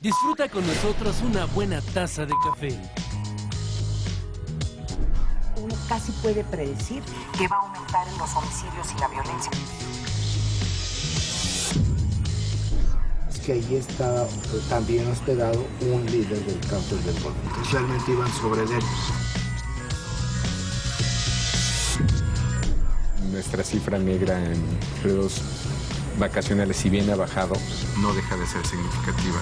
Disfruta con nosotros una buena taza de café. Uno casi puede predecir que va a aumentar en los homicidios y la violencia. Es que ahí está también hospedado un líder del cártel del Golfo. Especialmente iban sobre él. Nuestra cifra negra en periodos vacacionales, si bien ha bajado, no deja de ser significativa.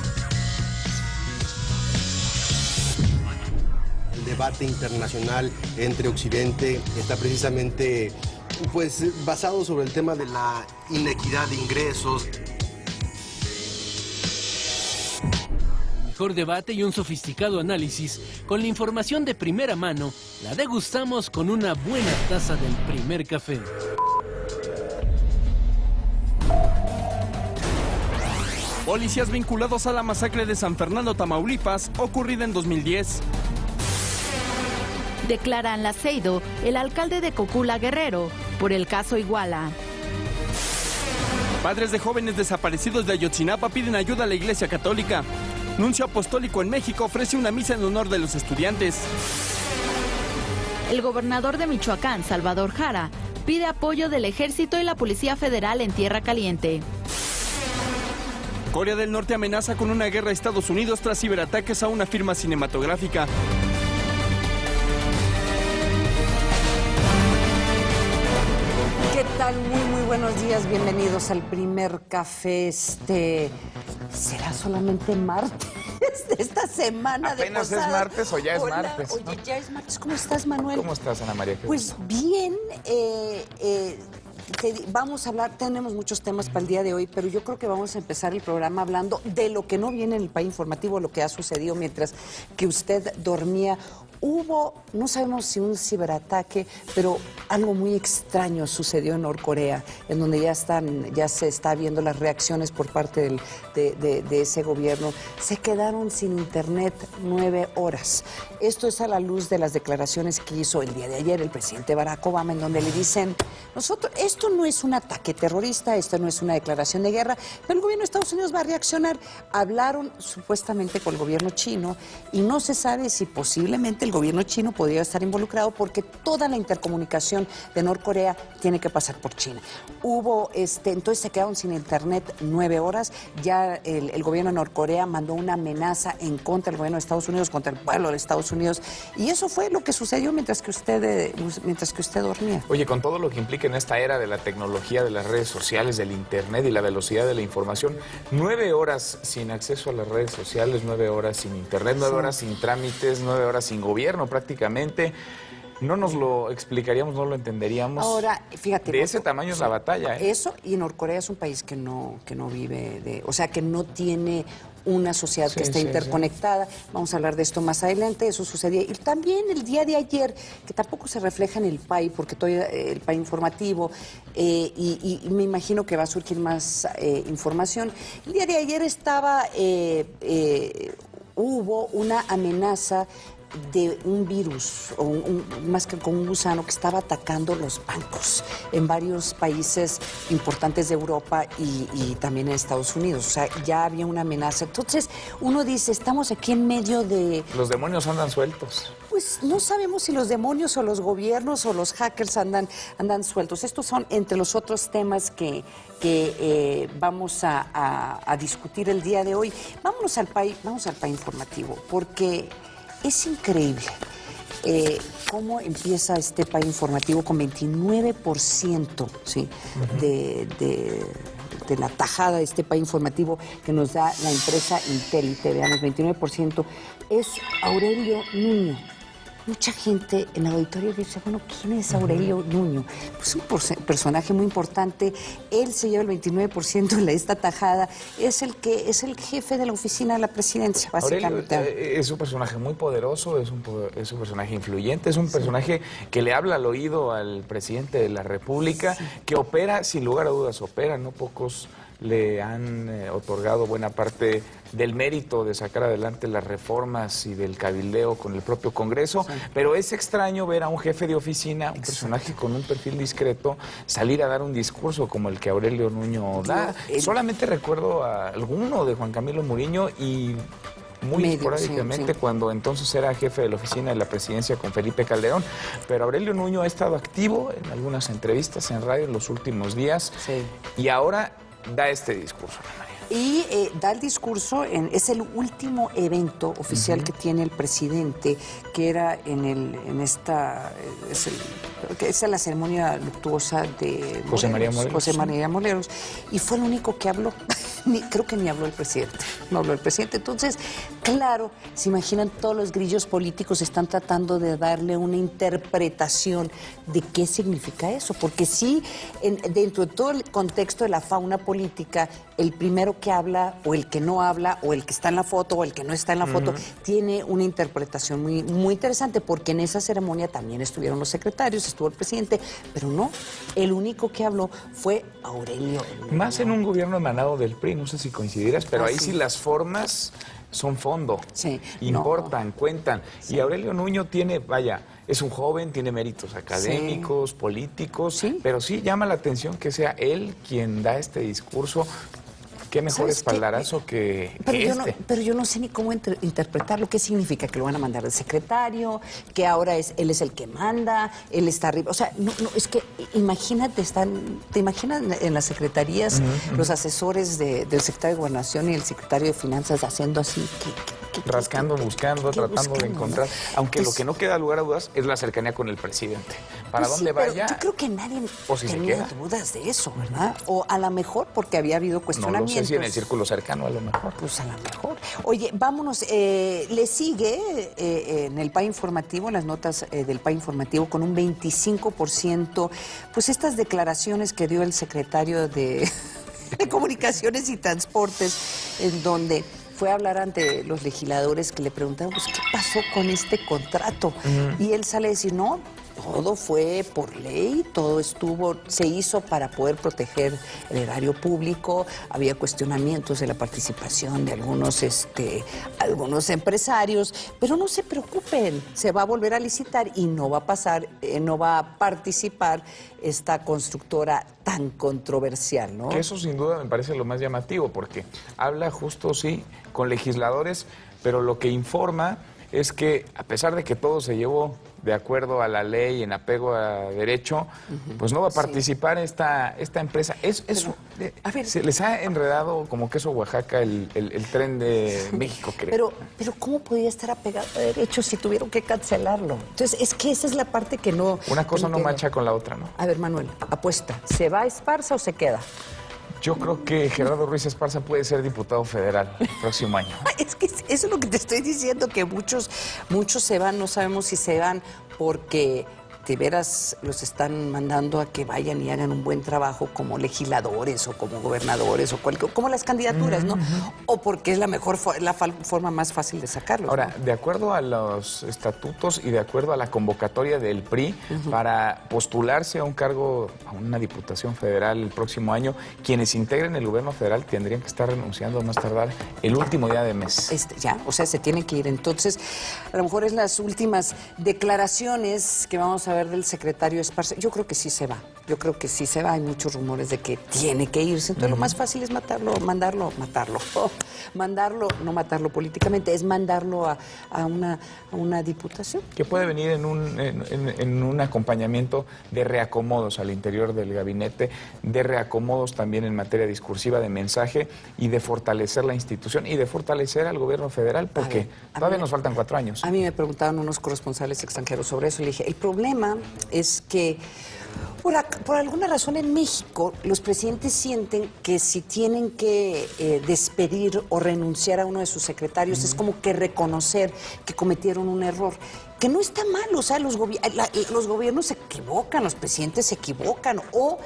El debate internacional entre Occidente está precisamente basado sobre el tema de la inequidad de ingresos. Mejor debate y un sofisticado análisis. Con la información de primera mano, la degustamos con una buena taza del primer café. Policías vinculados a la masacre de San Fernando, Tamaulipas, ocurrida en 2010. Declaran Laceido, el alcalde de Cocula, Guerrero, por el caso Iguala. Padres de jóvenes desaparecidos de Ayotzinapa piden ayuda a la Iglesia Católica. Nuncio Apostólico en México ofrece una misa en honor de los estudiantes. El gobernador de Michoacán, Salvador Jara, pide apoyo del Ejército y la Policía Federal en Tierra Caliente. Corea del Norte amenaza con una guerra a Estados Unidos tras ciberataques a una firma cinematográfica. ¿Qué tal? Muy buenos días, bienvenidos al primer café. ¿Será solamente martes de esta semana? ¿Apenas de posada? es martes o ya es Hola, martes? Oye, ya es martes. ¿Cómo estás, Manuel? ¿Cómo estás, Ana María? Pues bien, vamos a hablar, tenemos muchos temas para el día de hoy, pero yo creo que vamos a empezar el programa hablando de lo que no viene en el país informativo, lo que ha sucedido mientras que usted dormía. Hubo, no sabemos si un ciberataque, pero algo muy extraño sucedió en Norcorea, en donde ya se está viendo las reacciones por parte de ese gobierno. Se quedaron sin internet 9 horas. Esto es a la luz de las declaraciones que hizo el día de ayer el presidente Barack Obama, en donde le dicen, esto no es un ataque terrorista, esto no es una declaración de guerra, pero el gobierno de Estados Unidos va a reaccionar. Hablaron supuestamente con el gobierno chino y no se sabe si posiblemente el gobierno chino podría estar involucrado porque toda la intercomunicación de Norcorea tiene que pasar por China. Entonces se quedaron sin internet 9 horas. Ya el gobierno de Norcorea mandó una amenaza en contra del gobierno de Estados Unidos, contra el pueblo de Estados Unidos. Y eso fue lo que sucedió mientras que usted dormía. Oye, con todo lo que implica en esta era de la tecnología, de las redes sociales, del internet y la velocidad de la información, 9 horas sin acceso a las redes sociales, 9 horas sin internet, 9 horas sin trámites, 9 horas sin gobierno prácticamente. No nos lo explicaríamos, no lo entenderíamos. Ahora, fíjate. De ese tamaño es la batalla. Eso, y Norcorea es un país que no vive o sea, que no tiene una sociedad que esté interconectada. Vamos a hablar de esto más adelante. Eso sucedía. Y también el día de ayer, que tampoco se refleja en el país, porque todavía el país informativo, y me imagino que va a surgir más información. El día de ayer hubo una amenaza de un virus, o más que con un gusano que estaba atacando los bancos en varios países importantes de Europa y también en Estados Unidos. O sea, ya había una amenaza. Entonces, uno dice, estamos aquí en medio de... Los demonios andan sueltos. Pues no sabemos si los demonios o los gobiernos o los hackers andan sueltos. Estos son entre los otros temas que vamos a discutir el día de hoy. Vamos al país informativo, porque es increíble cómo empieza este país informativo con 29%, ¿sí? De la tajada de este país informativo que nos da la empresa Intelite. Veamos, 29% es Aurelio Nuño. Mucha gente en el auditorio dice, bueno, ¿quién es Aurelio Nuño? Pues un personaje muy importante. Él se lleva el 29% de esta tajada. Es el jefe de la oficina de la presidencia, básicamente. Aurelio es un personaje muy poderoso, es un personaje influyente, es un personaje que le habla al oído al presidente de la República, que opera, sin lugar a dudas, no pocos le han otorgado buena parte del mérito de sacar adelante las reformas y del cabildeo con el propio Congreso, pero es extraño ver a un jefe de oficina, un personaje con un perfil discreto, salir a dar un discurso como el que Aurelio Nuño da. Solamente recuerdo a alguno de Juan Camilo Muriño y muy esporádicamente cuando entonces era jefe de la oficina de la presidencia con Felipe Calderón, pero Aurelio Nuño ha estado activo en algunas entrevistas en radio en los últimos días y ahora da este discurso. Y da el discurso, es el último evento oficial que tiene el presidente, que era es la ceremonia luctuosa de José María Morelos. José María Morelos, y fue el único que habló. Creo que ni habló el presidente, no habló el presidente. Entonces, claro, se imaginan todos los grillos políticos están tratando de darle una interpretación de qué significa eso, porque sí, dentro de todo el contexto de la fauna política, el primero que habla, o el que no habla, o el que está en la foto, o el que no está en la foto, tiene una interpretación muy, muy interesante, porque en esa ceremonia también estuvieron los secretarios, estuvo el presidente, pero no, el único que habló fue Aurelio. Más en un gobierno emanado del PRI, no sé si coincidirás, pero ahí sí las formas son fondo, importan, cuentan. Y Aurelio Nuño tiene, es un joven, tiene méritos académicos, políticos, pero sí llama la atención que sea él quien da este discurso. Qué mejor espaldarazo que este. Pero yo no sé ni cómo interpretarlo. ¿Qué significa? ¿Que lo van a mandar al secretario? ¿Que ahora él es el que manda? ¿Él está arriba? O sea, no, es que imagínate, ¿te imaginas en las secretarías los asesores del secretario de Gobernación y el secretario de Finanzas haciendo así? Rascando, buscando, tratando de encontrar. Aunque lo que no queda lugar a dudas es la cercanía con el presidente. ¿Para dónde vaya? Yo creo que nadie tenía dudas de eso, ¿verdad? O a lo mejor porque había habido cuestionamientos. No lo sé si en el círculo cercano a lo mejor. Pues a lo mejor. Oye, vámonos. Le sigue en el PAI Informativo, las notas del PAI Informativo, con un 25%, pues estas declaraciones que dio el secretario de Comunicaciones y Transportes, en donde fue a hablar ante los legisladores que le preguntaron, pues, ¿qué pasó con este contrato? Y él sale a decir, no, todo fue por ley, todo se hizo para poder proteger el erario público, había cuestionamientos de la participación de algunos empresarios, pero no se preocupen, se va a volver a licitar y no va a participar esta constructora tan controversial, ¿no? Que eso sin duda me parece lo más llamativo, porque habla justo, sí, con legisladores, pero lo que informa es que a pesar de que todo se llevó de acuerdo a la ley, en apego a derecho, pues no va a participar esta empresa. Se les ha enredado como queso Oaxaca el tren de México, creo. Pero ¿cómo podía estar apegado a derecho si tuvieron que cancelarlo? Entonces, es que esa es la parte que no... Una cosa no macha con la otra, ¿no? A ver, Manuel, apuesta, ¿se va a Esparza o se queda? Yo creo que Gerardo Ruiz Esparza puede ser diputado federal el próximo año. Es que eso es lo que te estoy diciendo, que muchos se van, no sabemos si se van porque de veras los están mandando a que vayan y hagan un buen trabajo como legisladores o como gobernadores o como las candidaturas, ¿no? O porque es la forma más fácil de sacarlos. Ahora, ¿no? de acuerdo a los estatutos y de acuerdo a la convocatoria del PRI, para postularse a un cargo, a una diputación federal el próximo año, quienes integren el gobierno federal tendrían que estar renunciando a más tardar el último día de mes. O sea, se tienen que ir. Entonces, a lo mejor es las últimas declaraciones que vamos a ver del secretario Esparza. Yo creo que sí se va. Hay muchos rumores de que tiene que irse. Entonces, lo más fácil es matarlo. No matarlo políticamente, es mandarlo a una diputación. Que puede venir en un acompañamiento de reacomodos al interior del gabinete, de reacomodos también en materia discursiva, de mensaje y de fortalecer la institución y de fortalecer al gobierno federal, porque todavía nos faltan 4 años. A mí me preguntaban unos corresponsales extranjeros sobre eso y le dije, el problema es que por alguna razón en México los presidentes sienten que si tienen que despedir o renunciar a uno de sus secretarios es como que reconocer que cometieron un error. Que no está mal, o sea, los gobiernos se equivocan, los presidentes se equivocan o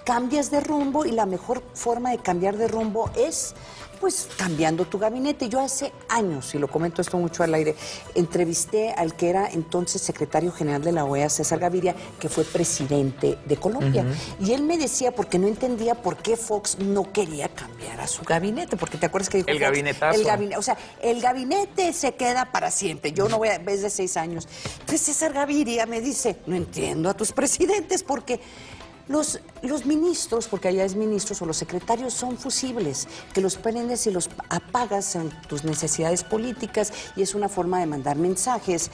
cambias de rumbo y la mejor forma de cambiar de rumbo es pues cambiando tu gabinete. Yo hace años, y lo comento esto mucho al aire, entrevisté al que era entonces secretario general de la OEA, César Gaviria, que fue presidente de Colombia. Y él me decía, porque no entendía por qué Fox no quería cambiar a su gabinete, porque te acuerdas que dijo El Fox, gabinetazo. o sea, el gabinete se queda para siempre, yo no voy a, en vez de 6 años. Entonces César Gaviria me dice, no entiendo a tus presidentes, porque los ministros, porque allá es ministros, o los secretarios son fusibles, que los prendes y los apagas en tus necesidades políticas, y es una forma de mandar mensajes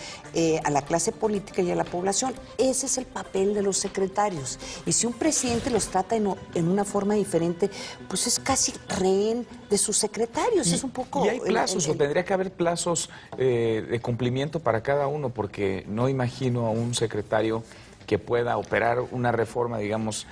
a la clase política y a la población. Ese es el papel de los secretarios. Y si un presidente los trata en una forma diferente, pues es casi rehén de sus secretarios. Es un poco... Y hay plazos, o tendría que haber plazos de cumplimiento para cada uno, porque no imagino a un secretario que pueda operar una reforma, digamos,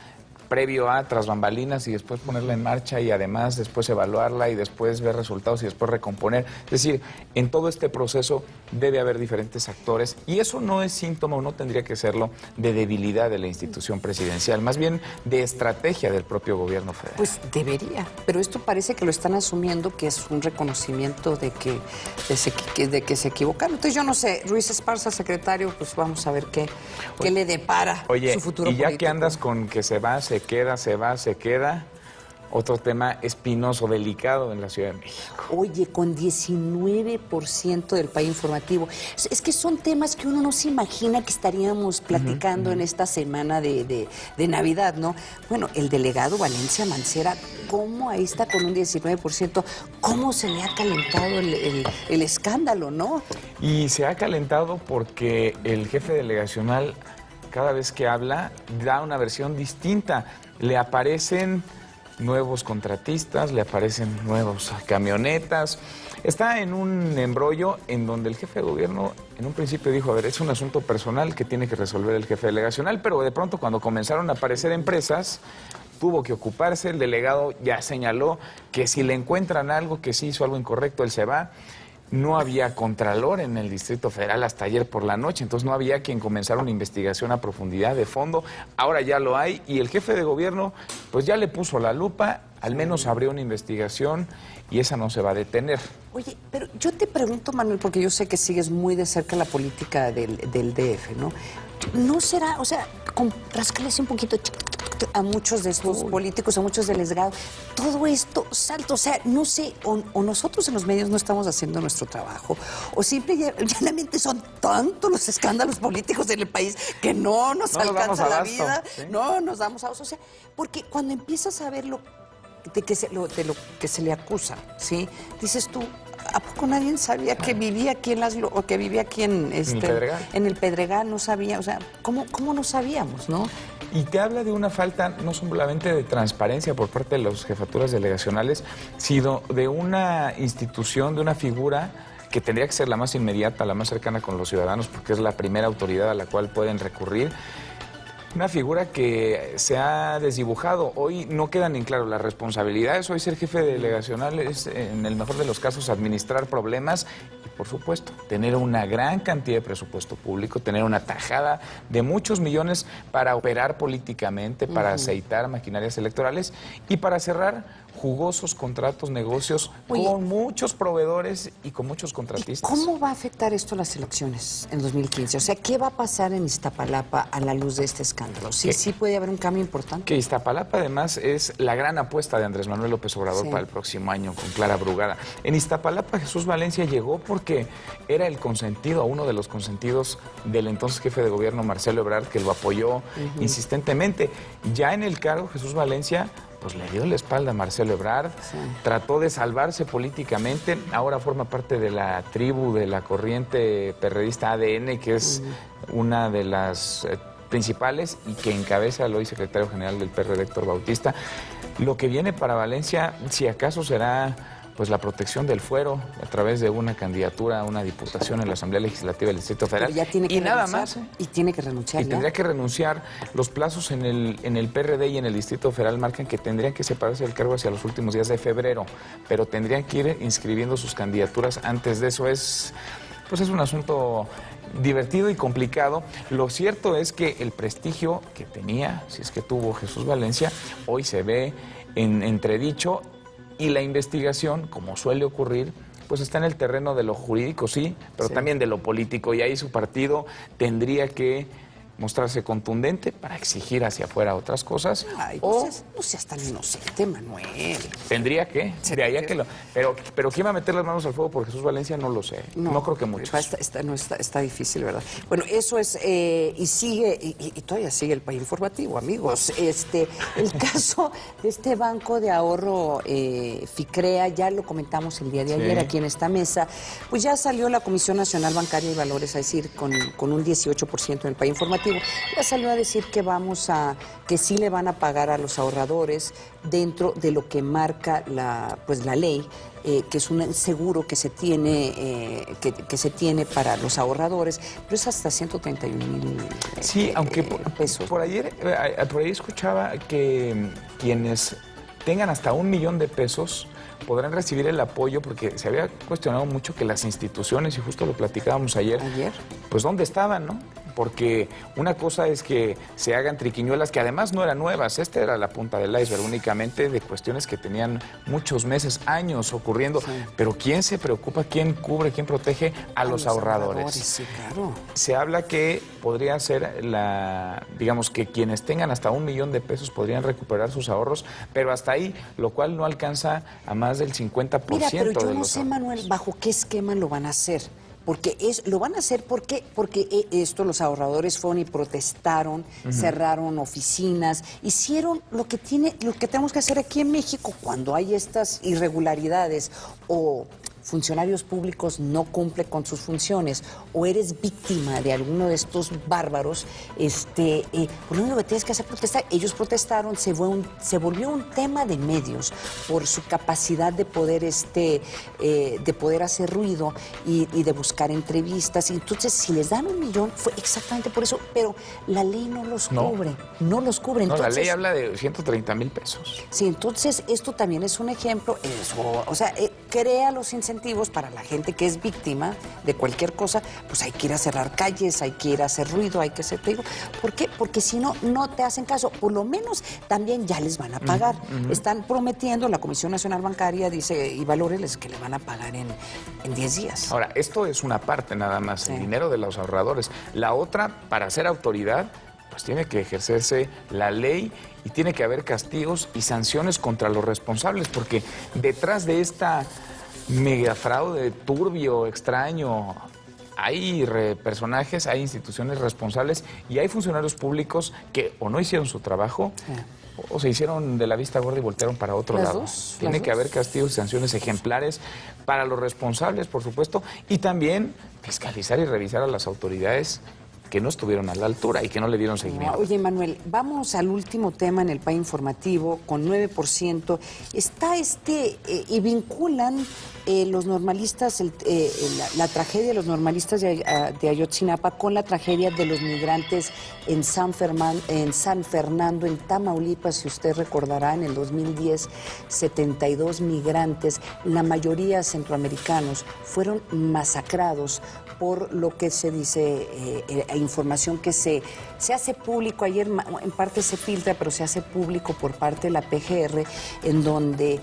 previo a tras bambalinas y después ponerla en marcha y además después evaluarla y después ver resultados y después recomponer. Es decir, en todo este proceso debe haber diferentes actores y eso no es síntoma o no tendría que serlo de debilidad de la institución presidencial, más bien de estrategia del propio gobierno federal. Pues debería, pero esto parece que lo están asumiendo que es un reconocimiento de que se equivocaron. Entonces yo no sé, Ruiz Esparza, secretario, pues vamos a ver qué le depara su futuro y ya político. que andas con que se va, se queda, se va, se queda, otro tema espinoso, delicado en la Ciudad de México. Oye, con 19% del país informativo. Es que son temas que uno no se imagina que estaríamos platicando en esta semana de Navidad, ¿no? Bueno, el delegado Valencia Mancera, ¿cómo ahí está con un 19%? ¿Cómo se le ha calentado el escándalo, no? Y se ha calentado porque el jefe delegacional, cada vez que habla, da una versión distinta. Le aparecen nuevos contratistas, le aparecen nuevos camionetas. Está en un embrollo en donde el jefe de gobierno en un principio dijo, a ver, es un asunto personal que tiene que resolver el jefe delegacional, pero de pronto cuando comenzaron a aparecer empresas, tuvo que ocuparse. El delegado ya señaló que si le encuentran algo, que sí hizo algo incorrecto, él se va. No había contralor en el Distrito Federal hasta ayer por la noche, entonces no había quien comenzara una investigación a profundidad, de fondo. Ahora ya lo hay y el jefe de gobierno pues ya le puso la lupa, al menos abrió una investigación y esa no se va a detener. Oye, pero yo te pregunto, Manuel, porque yo sé que sigues muy de cerca la política del DF, ¿no? ¿No será, o sea, rascarles un poquito a muchos de estos políticos, a muchos delegados, todo esto salto, o sea, no sé, o nosotros en los medios no estamos haciendo nuestro trabajo, o simple y llanamente son tantos los escándalos políticos en el país que no nos alcanza la vida, ¿sí? No nos damos abasto, o sea, porque cuando empiezas a ver lo que se le acusa, ¿sí? Dices tú, ¿a poco nadie sabía que vivía aquí o que vivía aquí en el Pedregal? En el Pedregal no sabía, o sea, ¿cómo no sabíamos, no? Y te habla de una falta no solamente de transparencia por parte de las jefaturas delegacionales, sino de una institución, de una figura que tendría que ser la más inmediata, la más cercana con los ciudadanos, porque es la primera autoridad a la cual pueden recurrir. Una figura que se ha desdibujado. Hoy no quedan en claro las responsabilidades. Hoy ser jefe delegacional es, en el mejor de los casos, administrar problemas y, por supuesto, tener una gran cantidad de presupuesto público, tener una tajada de muchos millones para operar políticamente, para aceitar maquinarias electorales y para cerrar jugosos contratos, negocios con muchos proveedores y con muchos contratistas. ¿Cómo va a afectar esto a las elecciones en 2015? O sea, ¿qué va a pasar en Iztapalapa a la luz de este escándalo? Sí puede haber un cambio importante. Que Iztapalapa además es la gran apuesta de Andrés Manuel López Obrador para el próximo año con Clara Brugada. En Iztapalapa Jesús Valencia llegó porque era el consentido, uno de los consentidos del entonces jefe de gobierno Marcelo Ebrard, que lo apoyó insistentemente. Ya en el cargo Jesús Valencia pues le dio la espalda a Marcelo Ebrard, trató de salvarse políticamente, ahora forma parte de la tribu de la corriente perredista ADN, que es una de las principales y que encabeza el hoy secretario general del PRD, Héctor Bautista. Lo que viene para Valencia, si acaso será pues la protección del fuero a través de una candidatura a una diputación en la Asamblea Legislativa del Distrito Federal. Pero ya tiene que nada más. Y tiene que renunciar. Y tendría que renunciar. Los plazos en el PRD y en el Distrito Federal marcan que tendrían que separarse del cargo hacia los últimos días de febrero, pero tendrían que ir inscribiendo sus candidaturas antes de eso. Es un asunto divertido y complicado. Lo cierto es que el prestigio que tenía, si es que tuvo Jesús Valencia, hoy se ve en entredicho. Y la investigación, como suele ocurrir, pues está en el terreno de lo jurídico, sí, pero también de lo político. Y ahí su partido tendría que mostrarse contundente para exigir hacia afuera otras cosas. Ay, o no seas tan inocente, Manuel. tendría que, de ahí a que lo... Pero ¿quién va a meter las manos al fuego por Jesús Valencia? No lo sé. No creo que muchos. Está difícil, ¿verdad? Bueno, eso es, y sigue, y todavía sigue el país informativo, amigos. El caso de este banco de ahorro FICREA, ya lo comentamos el día de ayer aquí en esta mesa, pues ya salió la Comisión Nacional Bancaria y Valores a decir, con un 18% en el país informativo, ya salió a decir que sí le van a pagar a los ahorradores dentro de lo que marca la ley, que es un seguro que se tiene que se tiene para los ahorradores, pero es hasta 131,000 sí, aunque pesos. Por ahí escuchaba que quienes tengan hasta 1 millón de pesos podrán recibir el apoyo, porque se había cuestionado mucho que las instituciones, y justo lo platicábamos ayer, pues ¿dónde estaban, no? Porque una cosa es que se hagan triquiñuelas, que además no eran nuevas, esta era la punta del iceberg únicamente de cuestiones que tenían muchos meses, años ocurriendo, pero ¿quién se preocupa, quién cubre, quién protege a los ahorradores? Sí, claro. Se habla que podría ser digamos que quienes tengan hasta 1 millón de pesos podrían recuperar sus ahorros, pero hasta ahí, lo cual no alcanza a más del 50% Mira, pero yo de no los sé, Manuel, bajo qué esquema lo van a hacer. Porque lo van a hacer porque los ahorradores fueron y protestaron, cerraron oficinas, hicieron lo que tenemos que hacer aquí en México cuando hay estas irregularidades o funcionarios públicos no cumplen con sus funciones o eres víctima de alguno de estos bárbaros, por lo único que tienes que hacer es protestar. Ellos protestaron, se volvió un tema de medios por su capacidad de poder hacer ruido y de buscar entrevistas. Y entonces, si les dan 1 millón, fue exactamente por eso, pero la ley no los cubre, no los cubre. No, Entonces, la ley habla de 130,000 pesos. Sí, entonces esto también es un ejemplo, crea los incentivos para la gente que es víctima de cualquier cosa, pues hay que ir a cerrar calles, hay que ir a hacer ruido, hay que hacer ruido. ¿Por qué? Porque si no, no te hacen caso. Por lo menos también ya les van a pagar. Están prometiendo, la Comisión Nacional Bancaria dice, y Valores, que le van a pagar en 10 días. Ahora, esto es una parte nada más, el dinero de los ahorradores. La otra, para ser autoridad, pues tiene que ejercerse la ley y tiene que haber castigos y sanciones contra los responsables, porque detrás de esta megafraude turbio, extraño, hay personajes, hay instituciones responsables y hay funcionarios públicos que o no hicieron su trabajo o se hicieron de la vista gorda y voltearon para otro lado. Tiene que haber castigos y sanciones ejemplares para los responsables, por supuesto, y también fiscalizar y revisar a las autoridades que no estuvieron a la altura y que no le dieron seguimiento. Oye, Manuel, vamos al último tema en el país informativo, con 9%. Está y vinculan los normalistas, la tragedia de los normalistas de Ayotzinapa con la tragedia de los migrantes en San Fernando, en Tamaulipas. Si usted recordará, en el 2010, 72 migrantes, la mayoría centroamericanos, fueron masacrados por lo que se dice, información que se hace público. Ayer en parte se filtra, pero se hace público por parte de la PGR, en donde,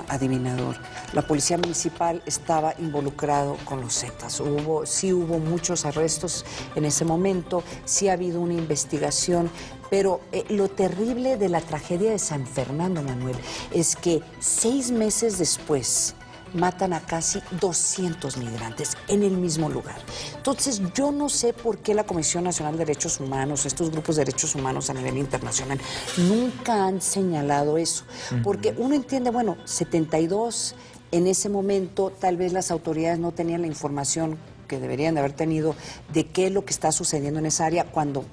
adivinador, la policía municipal estaba involucrado con los Zetas. Sí hubo muchos arrestos en ese momento, sí ha habido una investigación, pero lo terrible de la tragedia de San Fernando, Manuel, es que 6 meses después matan a casi 200 migrantes en el mismo lugar. Entonces, yo no sé por qué la Comisión Nacional de Derechos Humanos, estos grupos de derechos humanos a nivel internacional, nunca han señalado eso. Porque uno entiende, 72 en ese momento, tal vez las autoridades no tenían la información que deberían de haber tenido de qué es lo que está sucediendo en esa área, cuando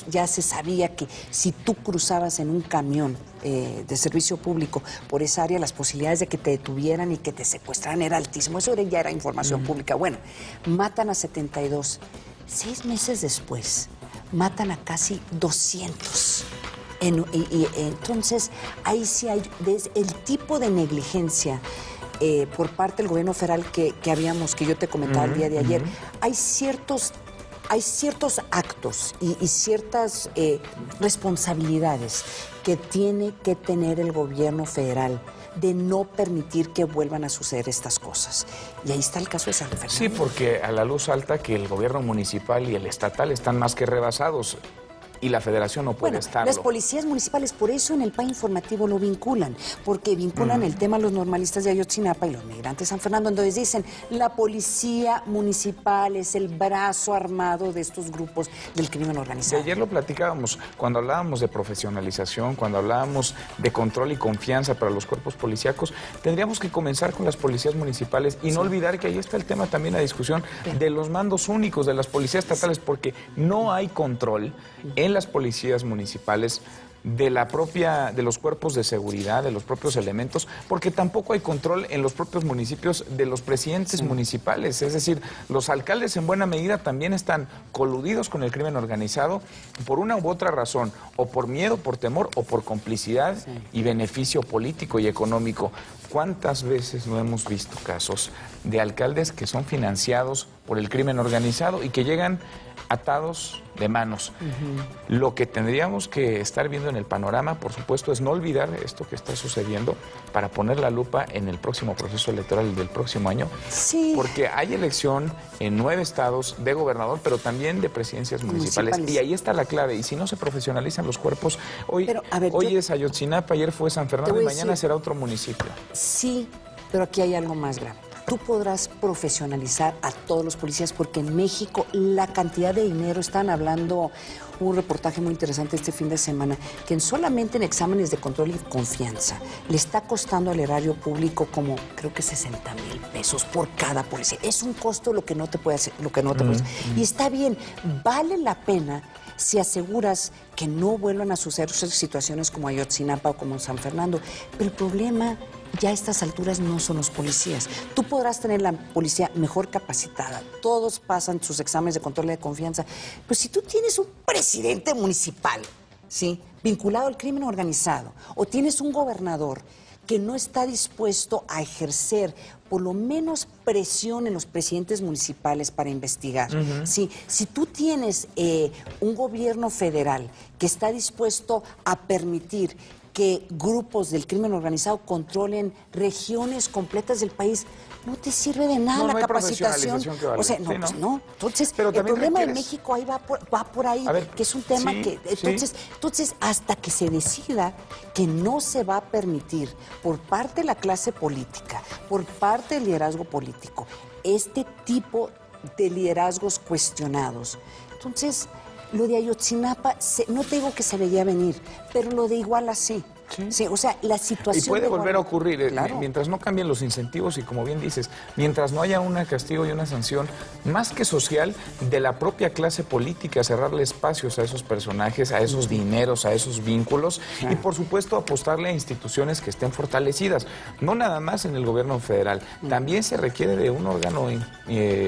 ya se sabía que si tú cruzabas en un camión de servicio público por esa área, las posibilidades de que te detuvieran y que te secuestraran era altísimo. Eso ya era información pública. Bueno, matan a 72. 6 meses después, matan a casi 200. Entonces, ahí sí hay el tipo de negligencia por parte del gobierno federal que yo te comentaba el día de ayer. Hay ciertos hay ciertos actos y ciertas responsabilidades que tiene que tener el gobierno federal de no permitir que vuelvan a suceder estas cosas. Y ahí está el caso de San Fernando. Sí, porque a la luz salta que el gobierno municipal y el estatal están más que rebasados. Y la federación no puede estarlo. Las policías municipales, por eso en el PA informativo lo vinculan, porque vinculan el tema a los normalistas de Ayotzinapa y los migrantes de San Fernando. Entonces dicen, la policía municipal es el brazo armado de estos grupos del crimen organizado. Ayer lo platicábamos, cuando hablábamos de profesionalización, cuando hablábamos de control y confianza para los cuerpos policíacos, tendríamos que comenzar con las policías municipales y no olvidar que ahí está el tema también, la discusión de los mandos únicos de las policías estatales, porque no hay control en las policías municipales de los cuerpos de seguridad, de los propios elementos, porque tampoco hay control en los propios municipios de los presidentes municipales. Es decir, los alcaldes en buena medida también están coludidos con el crimen organizado por una u otra razón, o por miedo, por temor, o por complicidad y beneficio político y económico. ¿Cuántas veces no hemos visto casos de alcaldes que son financiados por el crimen organizado y que llegan atados de manos? Lo que tendríamos que estar viendo en el panorama, por supuesto, es no olvidar esto que está sucediendo para poner la lupa en el próximo proceso electoral del próximo año. Sí. Porque hay elección en 9 estados de gobernador, pero también de presidencias municipales. Y ahí está la clave. Y si no se profesionalizan los cuerpos, hoy es Ayotzinapa, ayer fue San Fernando y mañana será otro municipio. Sí, pero aquí hay algo más grave. Tú podrás profesionalizar a todos los policías porque en México la cantidad de dinero, están hablando un reportaje muy interesante este fin de semana, que solamente en exámenes de control y confianza le está costando al erario público como creo que 60,000 pesos por cada policía. Es un costo lo que no te puede hacer, Y está bien, vale la pena si aseguras que no vuelvan a suceder situaciones como Ayotzinapa o como San Fernando. Pero el problema ya a estas alturas no son los policías. Tú podrás tener la policía mejor capacitada, todos pasan sus exámenes de control de confianza, pero si tú tienes un presidente municipal, ¿sí?, vinculado al crimen organizado, o tienes un gobernador que no está dispuesto a ejercer por lo menos presión en los presidentes municipales para investigar. ¿Sí? Si tú tienes un gobierno federal que está dispuesto a permitir que grupos del crimen organizado controlen regiones completas del país, no te sirve de nada la capacitación. Que vale. O sea, no, sí, pues no. Entonces, pero el problema de México ahí va por ahí, que es un tema que... Entonces, hasta que se decida que no se va a permitir por parte de la clase política, por parte del liderazgo político, este tipo de liderazgos cuestionados. Entonces, lo de Ayotzinapa, no te digo que se veía venir, pero lo de Iguala sí. Sí, o sea, la situación... Y puede volver a ocurrir, claro, mientras no cambien los incentivos y, como bien dices, mientras no haya un castigo y una sanción más que social de la propia clase política, cerrarle espacios a esos personajes, a esos dineros, a esos vínculos y, por supuesto, apostarle a instituciones que estén fortalecidas, no nada más en el gobierno federal. También se requiere de un órgano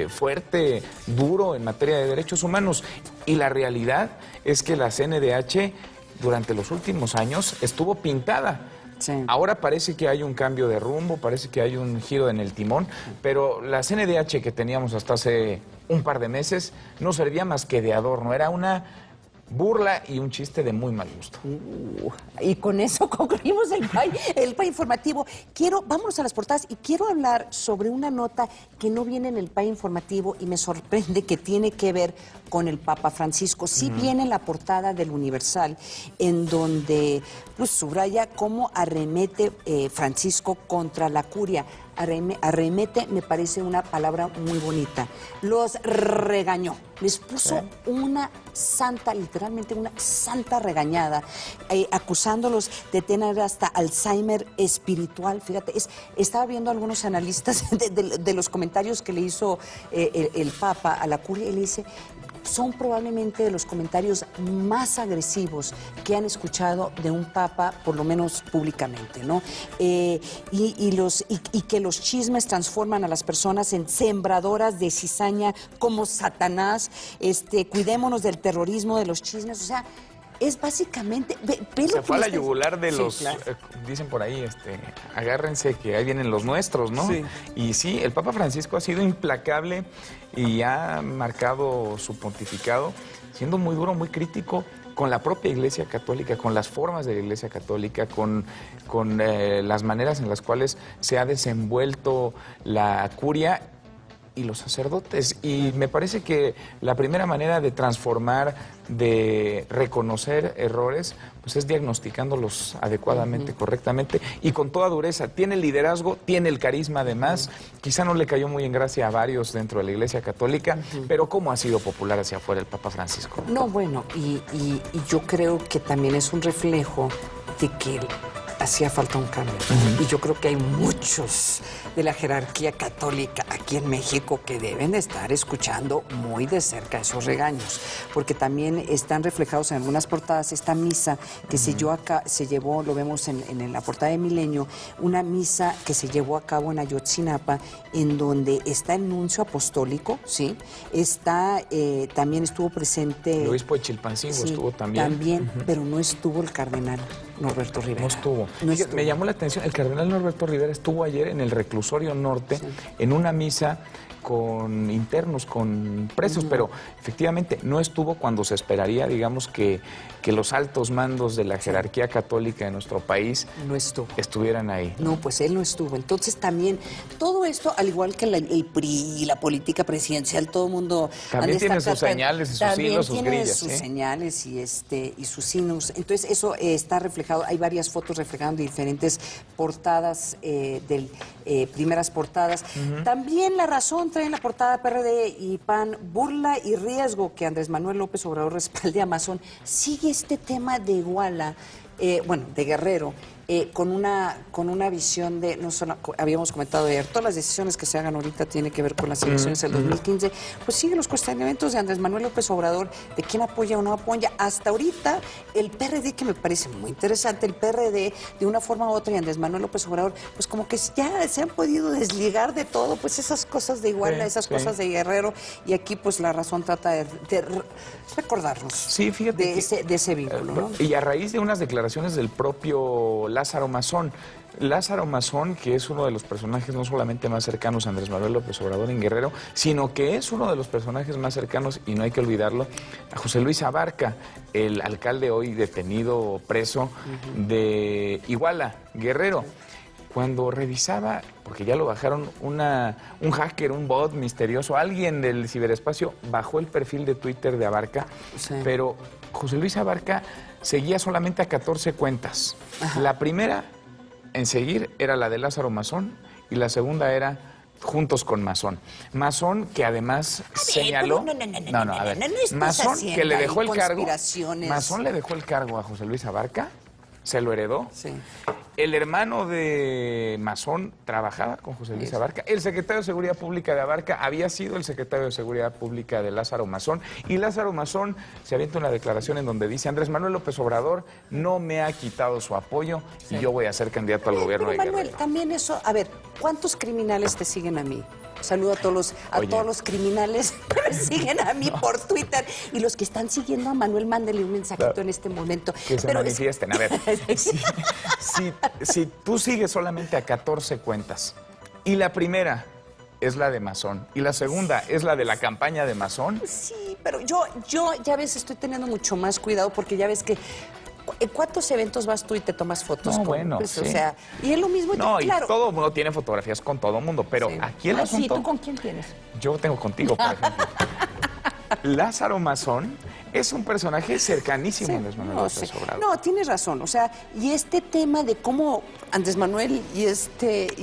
fuerte, duro en materia de derechos humanos. Y la realidad es que la CNDH durante los últimos años estuvo pintada. Sí. Ahora parece que hay un cambio de rumbo, parece que hay un giro en el timón, pero la CNDH que teníamos hasta hace un par de meses no servía más que de adorno, era una burla y un chiste de muy mal gusto. Y con eso concluimos el PA informativo. Vámonos a las portadas y quiero hablar sobre una nota que no viene en el PA informativo y me sorprende que tiene que ver con el Papa Francisco. Sí viene en la portada del Universal, en donde pues, subraya cómo arremete Francisco contra la curia. Arremete me parece una palabra muy bonita. Los regañó, les puso una santa, literalmente una santa regañada, acusándolos de tener hasta Alzheimer espiritual. Fíjate, estaba viendo algunos analistas de los comentarios que le hizo el Papa a la curia y le dice... son probablemente de los comentarios más agresivos que han escuchado de un papa, por lo menos públicamente, ¿no? Y que los chismes transforman a las personas en sembradoras de cizaña como Satanás. Cuidémonos del terrorismo de los chismes. O sea, es básicamente... Se fue a la yugular de Sí, los, claro. dicen por ahí, agárrense que ahí vienen los nuestros, ¿no? Sí. Y sí, el Papa Francisco ha sido implacable y ha marcado su pontificado, siendo muy duro, muy crítico con la propia Iglesia Católica, con las formas de la Iglesia Católica, con las maneras en las cuales se ha desenvuelto la curia y los sacerdotes. Y me parece que la primera manera de transformar, de reconocer errores, pues es diagnosticándolos adecuadamente, correctamente y con toda dureza. Tiene el liderazgo, tiene el carisma además. Quizá no le cayó muy en gracia a varios dentro de la Iglesia Católica, pero ¿cómo ha sido popular hacia afuera el Papa Francisco? No, bueno, y yo creo que también es un reflejo de que hacía falta un cambio. Y yo creo que hay muchos de la jerarquía católica aquí en México que deben estar escuchando muy de cerca esos regaños, porque también están reflejados en algunas portadas. Esta misa que se llevó, lo vemos en la portada de Milenio, una misa que se llevó a cabo en Ayotzinapa, en donde está el nuncio apostólico, ¿sí? También estuvo presente... El obispo de Chilpancingo Sí, estuvo también. pero no estuvo el cardenal Norberto Rivera. No estuvo. No Fíjate, estuvo. me llamó la atención, el cardenal Norberto Rivera estuvo ayer en el reclusorio norte, en una misa con internos, con presos, pero efectivamente no estuvo cuando se esperaría, digamos, que los altos mandos de la jerarquía católica de nuestro país No estuvo. estuvieran ahí. No, pues él no estuvo. Entonces también, todo esto, al igual que el PRI y la política presidencial, todo el mundo... También anda tiene esta sus carta- señales y sus también hilos, sus tiene grillas, sus ¿sí? señales y sus signos. Entonces eso está reflejado, hay varias fotos reflejando diferentes portadas, primeras portadas. También La Razón trae en la portada PRD y PAN, burla y riesgo que Andrés Manuel López Obrador respalde a Amazon. Sigue este tema de Iguala, de Guerrero, con una visión de, no solo, habíamos comentado ayer, todas las decisiones que se hagan ahorita tienen que ver con las elecciones del 2015, pues sigue los cuestionamientos de Andrés Manuel López Obrador, de quién apoya o no apoya. Hasta ahorita, el PRD, que me parece muy interesante, el PRD, de una forma u otra, y Andrés Manuel López Obrador, pues como que ya se han podido desligar de todo, pues esas cosas de Iguala, esas cosas de Guerrero, y aquí pues La Razón trata de recordarnos Sí, fíjate de ese vínculo, ¿no? Y a raíz de unas declaraciones del propio Lázaro Mazón. Lázaro Mazón, que es uno de los personajes no solamente más cercanos a Andrés Manuel López Obrador en Guerrero, sino que es uno de los personajes más cercanos, y no hay que olvidarlo, a José Luis Abarca, el alcalde hoy detenido, preso de Iguala, Guerrero. Cuando revisaba, porque ya lo bajaron, un hacker, un bot misterioso, alguien del ciberespacio bajó el perfil de Twitter de Abarca, pero José Luis Abarca seguía solamente a 14 cuentas. La primera en seguir era la de Lázaro Mazón y la segunda era Juntos con Mazón. Mazón, que además señaló... Mazón, que le dejó el cargo. Mazón le dejó el cargo a José Luis Abarca, se lo heredó. Sí. El hermano de Mazón trabajaba con José Luis Abarca. El secretario de Seguridad Pública de Abarca había sido el secretario de Seguridad Pública de Lázaro Mazón. Y Lázaro Mazón se avienta una declaración en donde dice: Andrés Manuel López Obrador no me ha quitado su apoyo y yo voy a ser candidato al gobierno de Manuel, Guerrero. también eso, a ver, ¿cuántos criminales te siguen a mí? Saludo a todos los criminales que me siguen a mí por Twitter, y los que están siguiendo a Manuel, mándenle un mensajito en este momento. Que se manifiesten. A ver, si tú sigues solamente a 14 cuentas y la primera es la de Mazón y la segunda es la de la campaña de Mazón. Sí, pero yo ya ves, estoy teniendo mucho más cuidado, porque ya ves que ¿en cuántos eventos vas tú y te tomas fotos? No, con, bueno, pues, sí. O sea, y es lo mismo. No, claro. y todo el mundo tiene fotografías con todo el mundo, pero aquí el asunto... Sí, ¿tú con quién tienes? Yo tengo contigo, por ejemplo. Lázaro Mazón es un personaje cercanísimo a Andrés Manuel López Obrador. No, tienes razón. O sea, y este tema de cómo Andrés Manuel y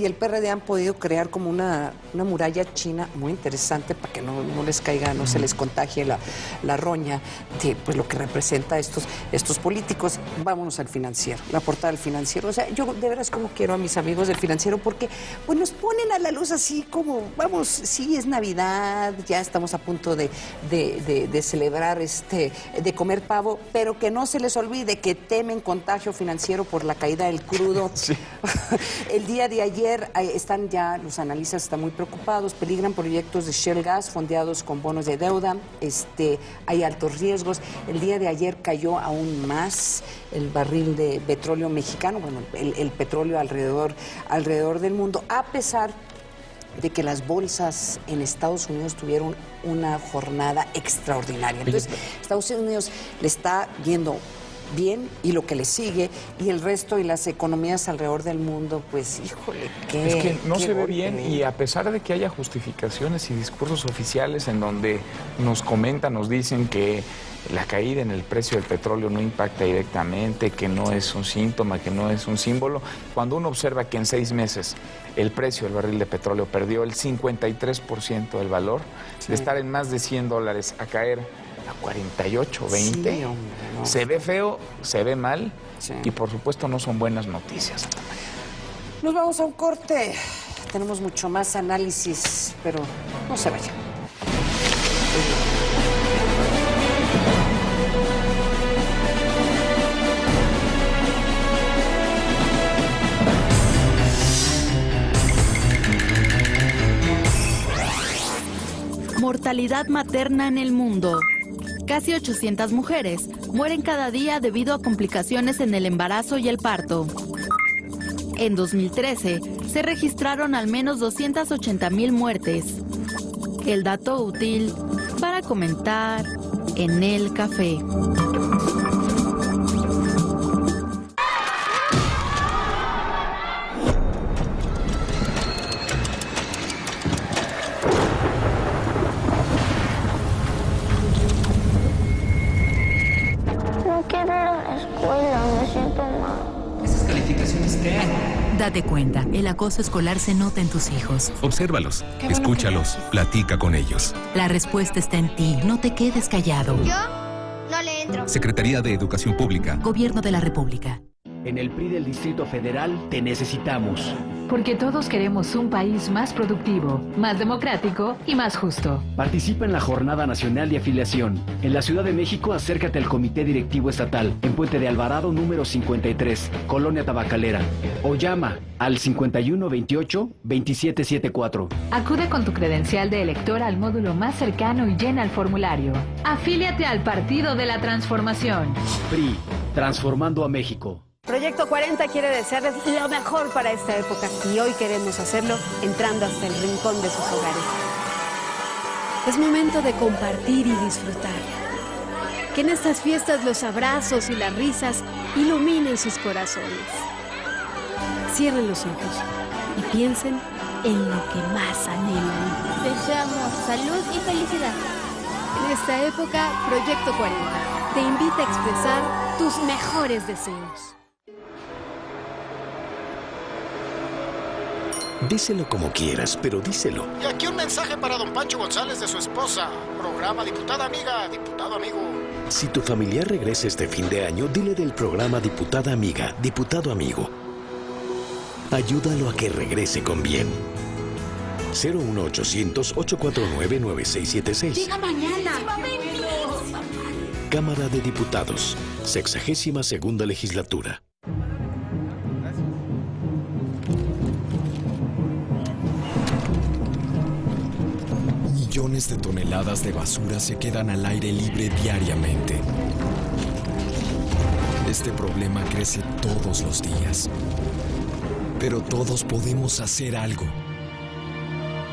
el PRD han podido crear como una muralla china muy interesante para que no les caiga, no se les contagie la roña de pues lo que representa estos políticos. Vámonos al Financiero, la portada del Financiero. O sea, yo de veras como quiero a mis amigos del Financiero, porque pues nos ponen a la luz así como, vamos, sí, es Navidad, ya estamos a punto de celebrar de comer pavo, pero que no se les olvide que temen contagio financiero por la caída del crudo. Sí. El día de ayer los analistas están muy preocupados, peligran proyectos de shale gas fondeados con bonos de deuda, hay altos riesgos. El día de ayer cayó aún más el barril de petróleo mexicano, bueno, el petróleo alrededor del mundo, a pesar de que las bolsas en Estados Unidos tuvieron una jornada extraordinaria. Entonces, Estados Unidos le está yendo bien y lo que le sigue, y el resto y las economías alrededor del mundo, pues, híjole, es que no se ve bien, y a pesar de que haya justificaciones y discursos oficiales en donde nos dicen que la caída en el precio del petróleo no impacta directamente, que no es un síntoma, que no es un símbolo, cuando uno observa que en 6 meses el precio del barril de petróleo perdió el 53% del valor, de estar en más de $100 a caer a 48, 20, sí, hombre, no. Se ve feo, se ve mal, sí. Y por supuesto no son buenas noticias. Nos vamos a un corte. Tenemos mucho más análisis, pero no se vayan. Mortalidad materna en el mundo. Casi 800 mujeres mueren cada día debido a complicaciones en el embarazo y el parto. En 2013 se registraron al menos 280,000 muertes. El dato útil para comentar en el café. Date cuenta, el acoso escolar se nota en tus hijos. Obsérvalos, escúchalos, platica con ellos. La respuesta está en ti, no te quedes callado. Yo no le entro. Secretaría de Educación Pública. Gobierno de la República. En el PRI del Distrito Federal te necesitamos. Porque todos queremos un país más productivo, más democrático y más justo. Participa en la Jornada Nacional de Afiliación. En la Ciudad de México, acércate al Comité Directivo Estatal, en Puente de Alvarado número 53, Colonia Tabacalera. O llama al 5128-2774. Acude con tu credencial de elector al módulo más cercano y llena el formulario. Afíliate al Partido de la Transformación. PRI, transformando a México. Proyecto 40 quiere desearles lo mejor para esta época y hoy queremos hacerlo entrando hasta el rincón de sus hogares. Es momento de compartir y disfrutar. Que en estas fiestas los abrazos y las risas iluminen sus corazones. Cierren los ojos y piensen en lo que más anhelan. Deseamos salud y felicidad. En esta época, Proyecto 40 te invita a expresar tus mejores deseos. Díselo como quieras, pero díselo. Y aquí un mensaje para don Pancho González de su esposa. Programa Diputada Amiga, Diputado Amigo. Si tu familiar regresa este fin de año, dile del programa Diputada Amiga, Diputado Amigo. Ayúdalo a que regrese con bien. 01800-849-9676. Llega mañana. Cámara de Diputados, 62ª Legislatura. Millones de toneladas de basura se quedan al aire libre diariamente. Este problema crece todos los días. Pero todos podemos hacer algo.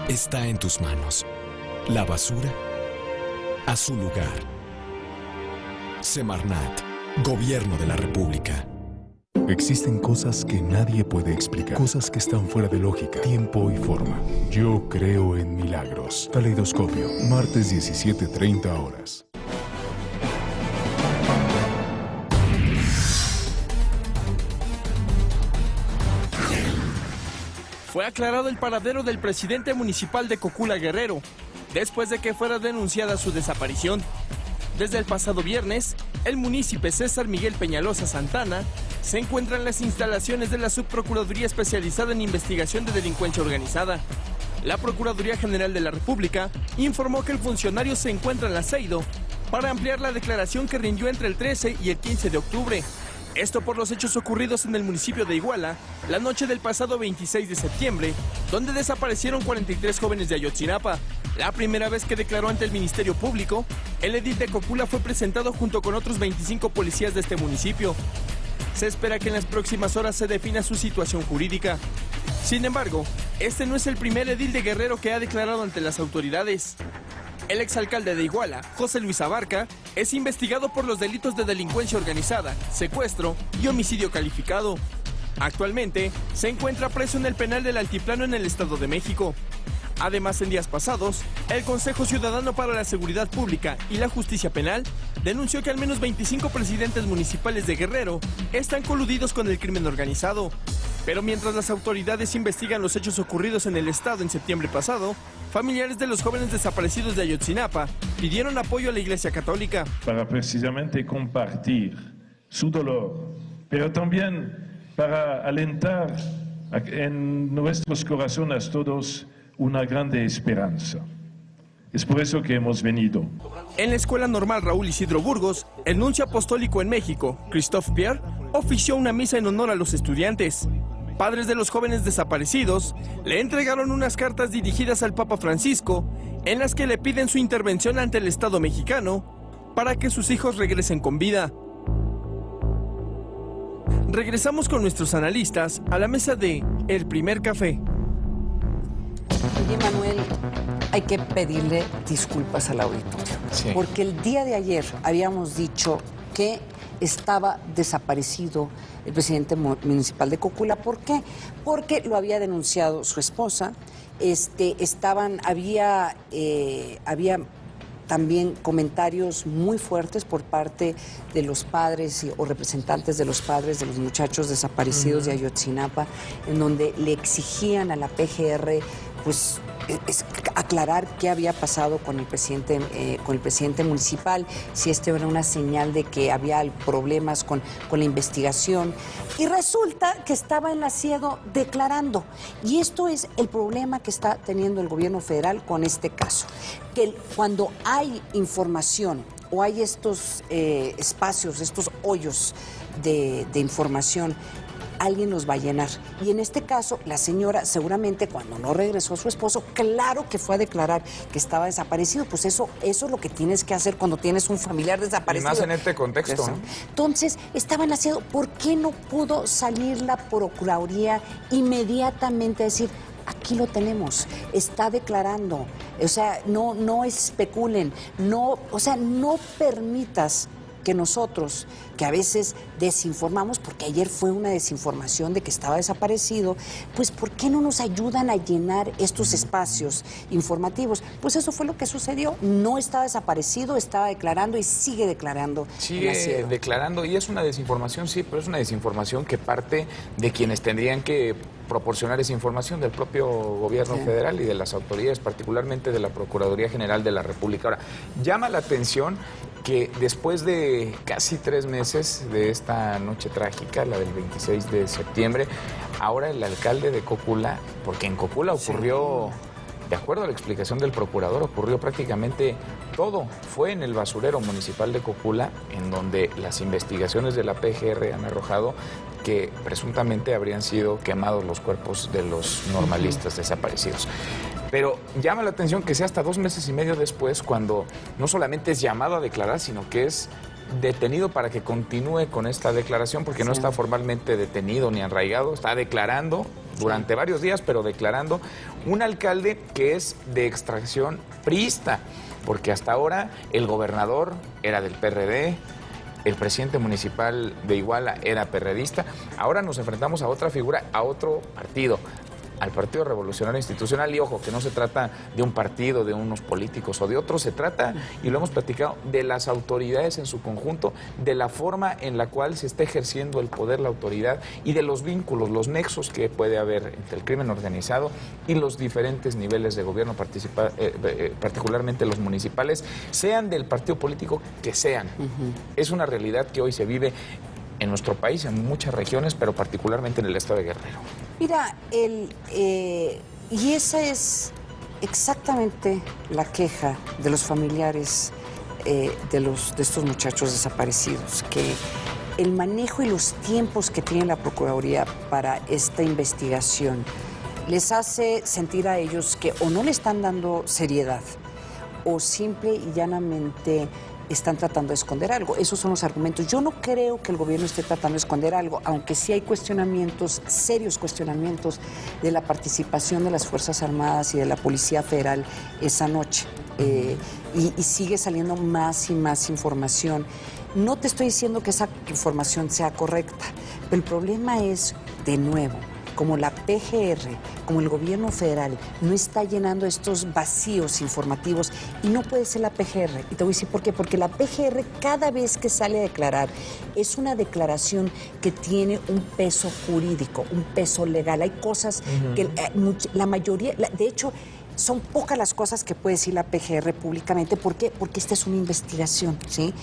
Está en tus manos. La basura a su lugar. Semarnat, Gobierno de la República. Existen cosas que nadie puede explicar, cosas que están fuera de lógica, tiempo y forma. Yo creo en milagros. Caleidoscopio, martes 17:30 horas. Fue aclarado el paradero del presidente municipal de Cocula, Guerrero, después de que fuera denunciada su desaparición. Desde el pasado viernes, el munícipe César Miguel Peñalosa Santana se encuentra en las instalaciones de la Subprocuraduría Especializada en Investigación de Delincuencia Organizada. La Procuraduría General de la República informó que el funcionario se encuentra en la Aceido para ampliar la declaración que rindió entre el 13 y el 15 de octubre. Esto por los hechos ocurridos en el municipio de Iguala la noche del pasado 26 de septiembre, donde desaparecieron 43 jóvenes de Ayotzinapa. La primera vez que declaró ante el Ministerio Público, el edil de Cocula fue presentado junto con otros 25 policías de este municipio. Se espera que en las próximas horas se defina su situación jurídica. Sin embargo, este no es el primer edil de Guerrero que ha declarado ante las autoridades. El exalcalde de Iguala, José Luis Abarca, es investigado por los delitos de delincuencia organizada, secuestro y homicidio calificado. Actualmente, se encuentra preso en el penal del Altiplano en el Estado de México. Además, en días pasados, el Consejo Ciudadano para la Seguridad Pública y la Justicia Penal denunció que al menos 25 presidentes municipales de Guerrero están coludidos con el crimen organizado. Pero mientras las autoridades investigan los hechos ocurridos en el estado en septiembre pasado, familiares de los jóvenes desaparecidos de Ayotzinapa pidieron apoyo a la Iglesia Católica. Para precisamente compartir su dolor, pero también para alentar en nuestros corazones todos una grande esperanza. Es por eso que hemos venido. En la Escuela Normal Raúl Isidro Burgos, el nuncio apostólico en México, Christophe Pierre, ofició una misa en honor a los estudiantes. Padres de los jóvenes desaparecidos le entregaron unas cartas dirigidas al Papa Francisco en las que le piden su intervención ante el Estado mexicano para que sus hijos regresen con vida. Regresamos con nuestros analistas a la mesa de El Primer Café. Oye, Manuel, hay que pedirle disculpas al auditorio, porque el día de ayer habíamos dicho que estaba desaparecido el presidente municipal de Cocula. ¿Por qué? Porque lo había denunciado su esposa. Había también comentarios muy fuertes por parte de los padres o representantes de los padres de los muchachos desaparecidos de Ayotzinapa, en donde le exigían a la PGR pues aclarar qué había pasado con el presidente municipal, si era una señal de que había problemas con la investigación. Y resulta que estaba en Laciego declarando. Y esto es el problema que está teniendo el gobierno federal con este caso. Que cuando hay información o hay estos espacios, estos hoyos de información, alguien los va a llenar. Y en este caso, la señora seguramente cuando no regresó a su esposo, claro que fue a declarar que estaba desaparecido. Pues eso es lo que tienes que hacer cuando tienes un familiar desaparecido. Y más en este contexto, ¿no? Entonces, estaba haciendo, ¿por qué no pudo salir la Procuraduría inmediatamente a decir, aquí lo tenemos, está declarando? O sea, no especulen, no permitas que nosotros, que a veces desinformamos, porque ayer fue una desinformación de que estaba desaparecido, pues ¿por qué no nos ayudan a llenar estos espacios informativos? Pues eso fue lo que sucedió. No estaba desaparecido, estaba declarando y sigue declarando. Sigue declarando, y es una desinformación, sí, pero es una desinformación que parte de quienes tendrían que proporcionar esa información, del propio gobierno federal y de las autoridades, particularmente de la Procuraduría General de la República. Ahora, llama la atención que después de casi 3 meses de esta noche trágica, la del 26 de septiembre, ahora el alcalde de Cocula, porque en Cocula ocurrió, de acuerdo a la explicación del procurador, ocurrió prácticamente todo. Fue en el basurero municipal de Cocula, en donde las investigaciones de la PGR han arrojado que presuntamente habrían sido quemados los cuerpos de los normalistas desaparecidos. Pero llama la atención que sea hasta 2 meses y medio después, cuando no solamente es llamado a declarar, sino que es detenido para que continúe con esta declaración, porque no está formalmente detenido ni arraigado, está declarando durante varios días, pero declarando un alcalde que es de extracción priista, porque hasta ahora el gobernador era del PRD, el presidente municipal de Iguala era perredista. Ahora nos enfrentamos a otra figura, a otro partido, al Partido Revolucionario Institucional. Y ojo, que no se trata de un partido, de unos políticos o de otros, se trata, y lo hemos platicado, de las autoridades en su conjunto, de la forma en la cual se está ejerciendo el poder, la autoridad, y de los vínculos, los nexos que puede haber entre el crimen organizado y los diferentes niveles de gobierno, particularmente los municipales, sean del partido político que sean. Es una realidad que hoy se vive en nuestro país, en muchas regiones, pero particularmente en el estado de Guerrero. Mira, y esa es exactamente la queja de los familiares de estos muchachos desaparecidos, que el manejo y los tiempos que tiene la Procuraduría para esta investigación les hace sentir a ellos que o no le están dando seriedad o simple y llanamente están tratando de esconder algo. Esos son los argumentos. Yo no creo que el gobierno esté tratando de esconder algo, aunque sí hay cuestionamientos, serios cuestionamientos de la participación de las Fuerzas Armadas y de la Policía Federal esa noche. Y sigue saliendo más y más información. No te estoy diciendo que esa información sea correcta, pero el problema es, de nuevo, como la PGR, como el gobierno federal no está llenando estos vacíos informativos, y no puede ser la PGR. Y te voy a decir por qué. Porque la PGR, cada vez que sale a declarar, es una declaración que tiene un peso jurídico, un peso legal. Hay cosas que la mayoría, de hecho, son pocas las cosas que puede decir la PGR públicamente. ¿Por qué? Porque esta es una investigación, ¿sí?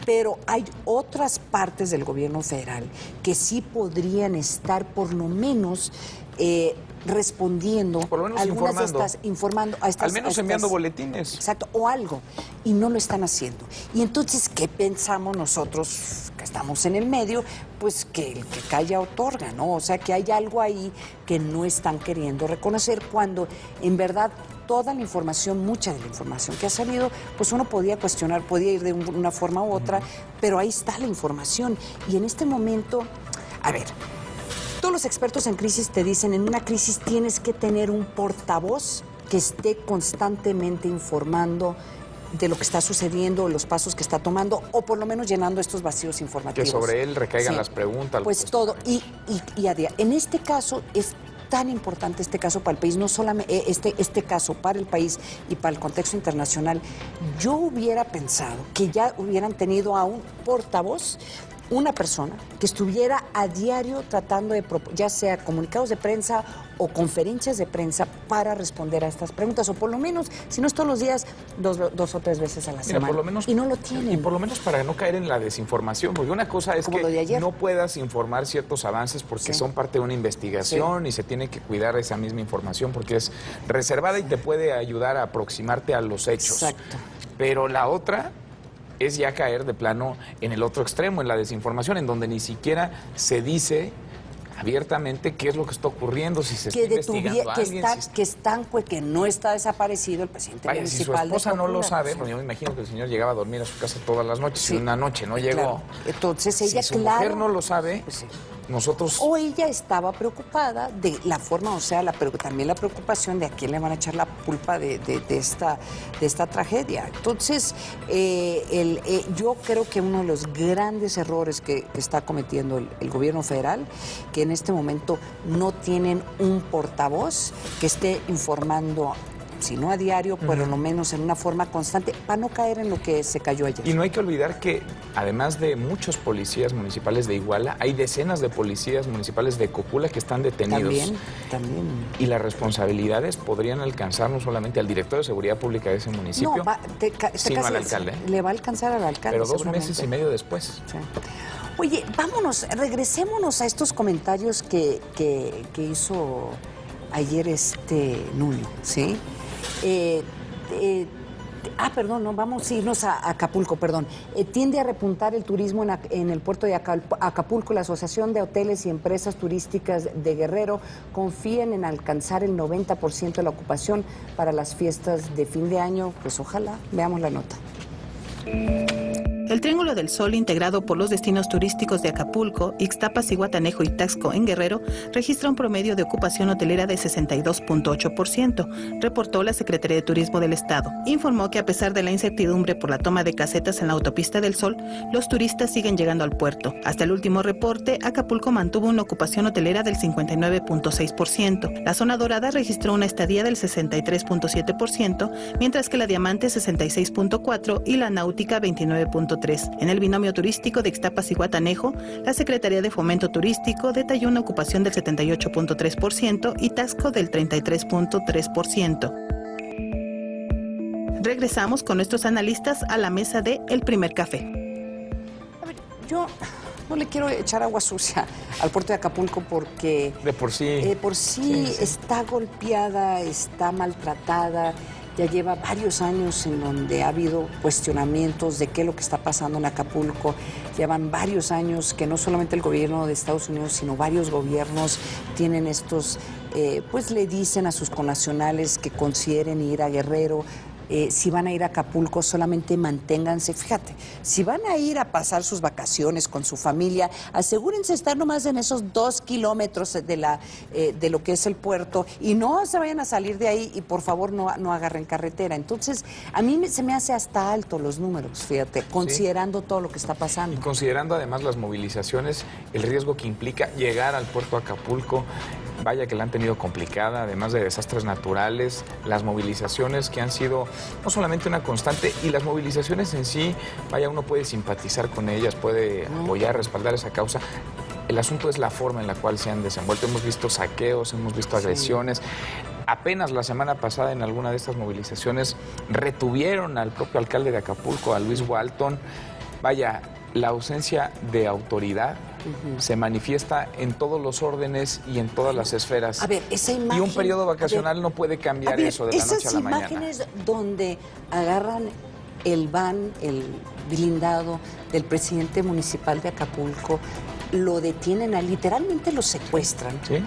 Pero hay otras partes del gobierno federal que sí podrían estar, por lo menos, respondiendo, por lo menos informando a estas, al menos enviando boletines. Exacto, o algo, y no lo están haciendo. Y entonces, ¿qué pensamos nosotros que estamos en el medio? Pues que el que calla otorga, ¿no? O sea, que hay algo ahí que no están queriendo reconocer, cuando en verdad toda la información, mucha de la información que ha salido, pues uno podía cuestionar, podía ir de una forma u otra, pero ahí está la información. Y en este momento, a ver, todos los expertos en crisis te dicen, en una crisis tienes que tener un portavoz que esté constantemente informando de lo que está sucediendo, los pasos que está tomando, o por lo menos llenando estos vacíos informativos. Que sobre él recaigan las preguntas. Pues todo. Y a día. En este caso es tan importante este caso para el país, no solamente este caso para el país y para el contexto internacional. Yo hubiera pensado que ya hubieran tenido a un portavoz, una persona que estuviera a diario tratando de, ya sea comunicados de prensa o conferencias de prensa, para responder a estas preguntas, o por lo menos, si no es todos los días, dos o tres veces a la semana. Por lo menos, y no lo tienen. Y por lo menos para no caer en la desinformación, porque una cosa es que no puedas informar ciertos avances porque son parte de una investigación, y se tiene que cuidar esa misma información porque es reservada y te puede ayudar a aproximarte a los hechos. Exacto. Pero la otra es ya caer de plano en el otro extremo, en la desinformación, en donde ni siquiera se dice abiertamente qué es lo que está ocurriendo, si se está investigando a alguien. Que no está desaparecido el presidente municipal. Si su esposa no lo sabe, pues yo me imagino que el señor llegaba a dormir a su casa todas las noches, y una noche no llegó. Claro. Entonces ella, si su mujer no lo sabe, pues nosotros... O ella estaba preocupada de la forma, o sea, también la preocupación de a quién le van a echar la culpa de esta tragedia. Entonces, yo creo que uno de los grandes errores que está cometiendo el gobierno federal, que en este momento no tienen un portavoz que esté informando, si no a diario, pero lo menos en una forma constante, para no caer en lo que se cayó ayer. Y no hay que olvidar que, además de muchos policías municipales de Iguala, hay decenas de policías municipales de Cocula que están detenidos. También. Y las responsabilidades podrían alcanzar no solamente al director de Seguridad Pública de ese municipio, sino al alcalde. Le va a alcanzar al alcalde. Pero 2 meses y medio después. Sí. Oye, regresémonos a estos comentarios que hizo ayer Nuño, ¿sí? Vamos a irnos a Acapulco, perdón. Tiende a repuntar el turismo en el puerto de Acapulco. La Asociación de Hoteles y Empresas Turísticas de Guerrero confían en alcanzar el 90% de la ocupación para las fiestas de fin de año. Pues ojalá. Veamos la nota. El Triángulo del Sol, integrado por los destinos turísticos de Acapulco, Ixtapas, Zihuatanejo y Taxco en Guerrero, registra un promedio de ocupación hotelera de 62.8%, reportó la Secretaría de Turismo del Estado. Informó que a pesar de la incertidumbre por la toma de casetas en la autopista del Sol, los turistas siguen llegando al puerto. Hasta el último reporte, Acapulco mantuvo una ocupación hotelera del 59.6%. La zona dorada registró una estadía del 63.7%, mientras que la Diamante 66.4% y la Náutica 29.3%. En el binomio turístico de Ixtapas y Zihuatanejo, la Secretaría de Fomento Turístico detalló una ocupación del 78.3% y Taxco del 33.3%. Regresamos con nuestros analistas a la mesa de El Primer Café. A ver, yo no le quiero echar agua sucia al puerto de Acapulco porque... De por sí. Está golpeada, está maltratada. ya lleva varios años en donde ha habido cuestionamientos de qué es lo que está pasando en Acapulco. Llevan varios años que no solamente el gobierno de Estados Unidos, sino varios gobiernos tienen estos, pues le dicen a sus connacionales que consideren ir a Guerrero. Si van a ir a Acapulco, solamente manténganse. Fíjate, si van a ir a pasar sus vacaciones con su familia, asegúrense estar nomás en esos 2 kilómetros de lo que es el puerto y no se vayan a salir de ahí y por favor no agarren carretera. Entonces, a mí se me hace hasta alto los números, fíjate, considerando todo lo que está pasando. Y considerando además las movilizaciones, el riesgo que implica llegar al puerto de Acapulco. Vaya que la han tenido complicada, además de desastres naturales, las movilizaciones que han sido no solamente una constante, y las movilizaciones en sí, vaya, uno puede simpatizar con ellas, puede apoyar, respaldar esa causa. El asunto es la forma en la cual se han desenvuelto. Hemos visto saqueos, hemos visto agresiones. Apenas la semana pasada en alguna de estas movilizaciones retuvieron al propio alcalde de Acapulco, a Luis Walton. Vaya, la ausencia de autoridad se manifiesta en todos los órdenes y en todas las esferas. A ver, esa imagen... Y un periodo vacacional no puede cambiar eso de la noche a la mañana. Esas imágenes donde agarran el van, el blindado del presidente municipal de Acapulco, lo detienen, literalmente lo secuestran, ¿sí?